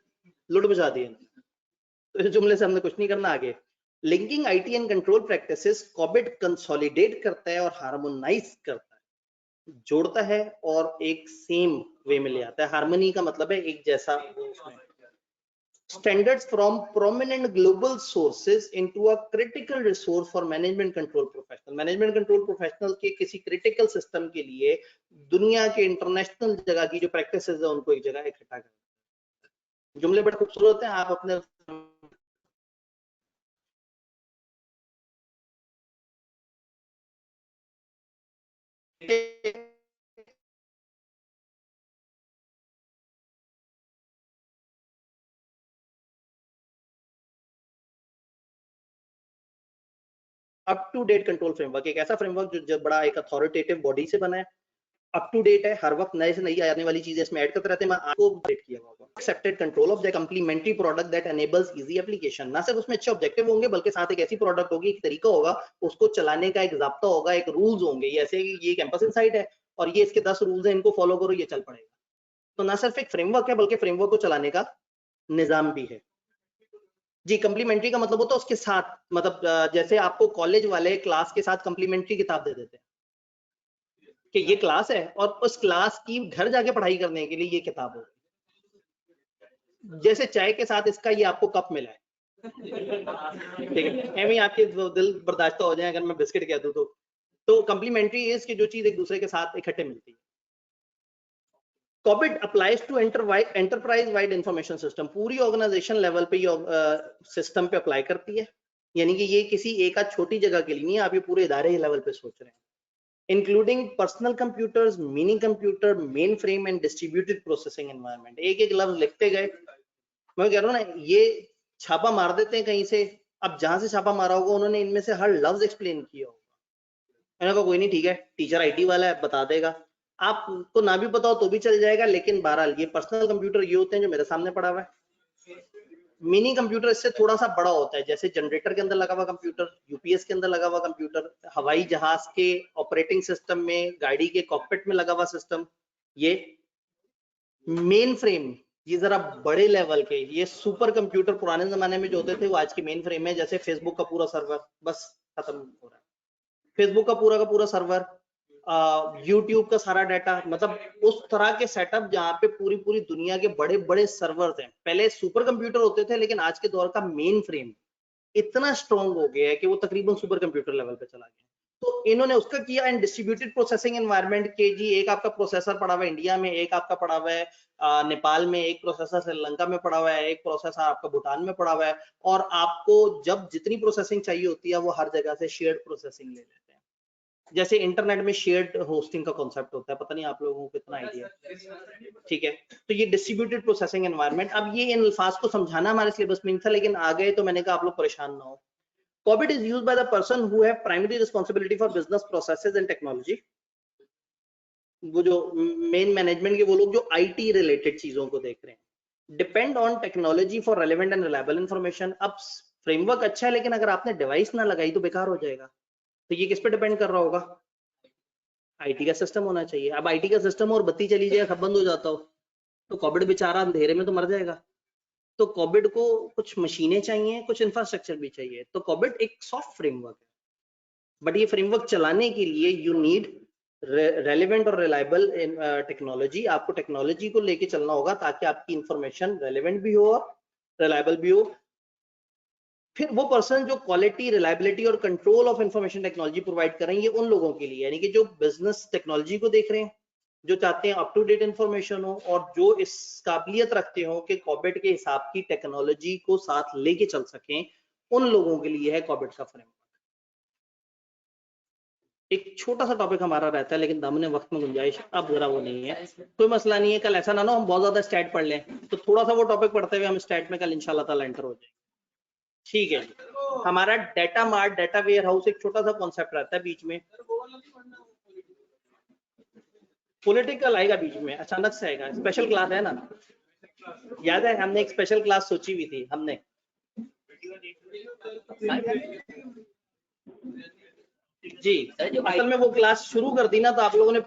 लुट बजा दिए। तो इस जुमले से हमने कुछ नहीं करना आगे। Linking IT and control practices, COBIT consolidate करता है और हार्मोनाइज करता है, जोड़ता है और एक सेम वे में ले आता है। हार्मनी का मतलब है एक जैसा। Standards from prominent global sources into a critical resource for management control professional. Management control professional के किसी क्रिटिकल सिस्टम के लिए दुनिया के इंटरनेशनल जगह की जो प्रैक्टिसेस है उनको एक जगह इकट्ठा करना। जुमले बड़े खूबसूरत हैं, आप अपने up to date control framework, एक ऐसा फ्रेमवर्क जो बड़ा एक अथॉरिटेटिव बॉडी से बना है, अप टू डेट है, हर वक्त नए से नई आने वाली चीजें इसमें ऐड करते रहते हैं। मैं आपको अपडेट किया होगा। Accepted control of the complementary product that enables easy application. ना सिर्फ उसमें अच्छे ऑब्जेक्टिव होंगे बल्कि साथ एक ऐसी प्रोडक्ट होगी, एक तरीका होगा उसको चलाने का, एक ज़ाब्ता होगा, एक रूल्स होंगे। ये ऐसे ये कैंपस इनसाइट है और ये इसके 10 रूल्स हैं, इनको फॉलो करो, ये चल पड़ेगा। तो ना सिर्फ एक फ्रेमवर्क है बल्कि फ्रेमवर्क को चलाने का निजाम भी है। जी, कंप्लीमेंट्री का मतलब होता है उसके साथ, मतलब जैसे आपको कॉलेज वाले क्लास के साथ कंप्लीमेंट्री किताब दे देते हैं कि ये क्लास है और उस क्लास की घर जाके पढ़ाई करने के लिए ये किताब हो। जैसे चाय के साथ इसका ये आपको कप मिला है, ठीक है, एवं आपके दिल बर्दाश्त हो जाए अगर मैं बिस्किट कह दूं तो कंप्लीमेंट्री इज कि जो चीज एक दूसरे के साथ इकट्ठे मिलती है। COBIT applies to enterprise wide information system। पूरी ऑर्गेनाइजेशन लेवल पे ये सिस्टम पे अप्लाई करती है, यानी कि ये किसी एक आध छोटी जगह के लिए नहीं है, आप ये पूरे इदारे लेवल पे सोच रहे हैं। Including personal computers, mini computer, main frame and distributed processing environment. एक एक लफ्ज लिखते गए, मैं कह रहा हूँ ना, ये छापा मार देते हैं कहीं से, अब जहां से छापा मारा होगा उन्होंने इनमें से हर लफ्ज एक्सप्लेन किया होगा। मैंने कहा कोई नहीं, ठीक है, टीचर IT वाला है, बता देगा। आपको ना भी पता हो तो भी चल जाएगा, लेकिन बहरहाल ये पर्सनल कंप्यूटर ये होते हैं जो मेरे सामने पड़ा हुआ है। मिनी कंप्यूटर इससे थोड़ा सा बड़ा होता है, जैसे जनरेटर के अंदर लगा हुआ कंप्यूटर, UPS के अंदर लगा हुआ कंप्यूटर, हवाई जहाज के ऑपरेटिंग सिस्टम में, गाड़ी के कॉकपिट में लगा हुआ सिस्टम। ये मेन फ्रेम, ये जरा बड़े लेवल के, ये सुपर कंप्यूटर पुराने जमाने में जो होते थे वो आज की मेन फ्रेम है। जैसे फेसबुक का पूरा सर्वर बस खत्म हो रहा है, फेसबुक का पूरा सर्वर, यूट्यूब का सारा डाटा, मतलब उस तरह के सेटअप जहाँ पे पूरी दुनिया के बड़े बड़े सर्वर हैं। पहले सुपर कंप्यूटर होते थे, लेकिन आज के दौर का मेन फ्रेम इतना स्ट्रॉन्ग हो गया है कि वो तकरीबन सुपर कंप्यूटर लेवल पे चला गया। तो इन्होंने उसका किया। एंड डिस्ट्रीब्यूटेड प्रोसेसिंग एनवायरनमेंट के जी, एक आपका प्रोसेसर पड़ा हुआ है इंडिया में, एक आपका पड़ा हुआ है नेपाल में, एक प्रोसेसर श्रीलंका में पड़ा हुआ है, एक प्रोसेसर आपका भूटान में पड़ा हुआ है। और आपको जब जितनी प्रोसेसिंग चाहिए होती है वो हर जगह से शेयर्ड प्रोसेसिंग ले लेते हैं। जैसे इंटरनेट में शेयर्ड होस्टिंग का कॉन्सेप्ट होता है, पता नहीं आप लोगों को कितना आइडिया है, ठीक है। तो ये डिस्ट्रीब्यूटेड प्रोसेसिंग एनवायरनमेंट, अब ये इन अल्फाज को समझाना हमारे सिलेबस में नहीं था, लेकिन आ गए तो मैंने कहा आप लोग परेशान ना हो। COBIT is used by the person who have primary responsibility for business processes and technology। वो जो मेन मैनेजमेंट के वो लोग जो IT रिलेटेड चीजों को देख रहे हैं। Depend on technology for relevant and reliable information. अब फ्रेमवर्क अच्छा है, लेकिन अगर आपने डिवाइस ना लगाई तो बेकार हो जाएगा। तो ये किस पे डिपेंड कर रहा होगा? IT का सिस्टम होना चाहिए। अब IT का सिस्टम और बत्ती चली जाए, सब बंद हो जाता हो, तो COBIT बेचारा अंधेरे में तो मर जाएगा। तो COBIT को कुछ मशीनें चाहिए, कुछ इंफ्रास्ट्रक्चर भी चाहिए। तो COBIT एक सॉफ्ट फ्रेमवर्क है, बट ये फ्रेमवर्क चलाने के लिए यू नीड रेलेवेंट और रिलायबल टेक्नोलॉजी। आपको टेक्नोलॉजी को लेके चलना होगा ताकि आपकी इंफॉर्मेशन रेलेवेंट भी हो और रिलायबल भी हो। फिर वो पर्सन जो क्वालिटी, रिलायबिलिटी और control of information technology provide कर रहे हैं, ये उन लोगों के लिए, यानी कि जो बिजनेस टेक्नोलॉजी को देख रहे हैं, जो चाहते हैं अप टू डेट इंफॉर्मेशन हो और जो इस काबिलियत रखते हो कि COBIT के हिसाब की टेक्नोलॉजी को साथ लेके चल सकें, उन लोगों के लिए है COBIT का फ्रेमवर्क। एक छोटा सा टॉपिक हमारा रहता है, लेकिन हमने वक्त में गुंजाइश अब जरा वो नहीं है, कोई मसला नहीं है। कल ऐसा ना हम बहुत ज्यादा स्टैट पढ़ लें, तो थोड़ा सा वो टॉपिक पढ़ते हुए हम स्टैट में कल इंशाल्लाह ताला एंटर हो जाएंगे, ठीक है। हमारा data mart, data warehouse एक छोटा सा कॉन्सेप्ट रहता है बीच में। पॉलिटिकल आएगा बीच में, अचानक से आएगा। स्पेशल क्लास है ना, याद है हमने एक स्पेशल क्लास सोची हुई थी हमने। जी, असल में वो क्लास शुरू कर दी ना, तो आप लोगों ने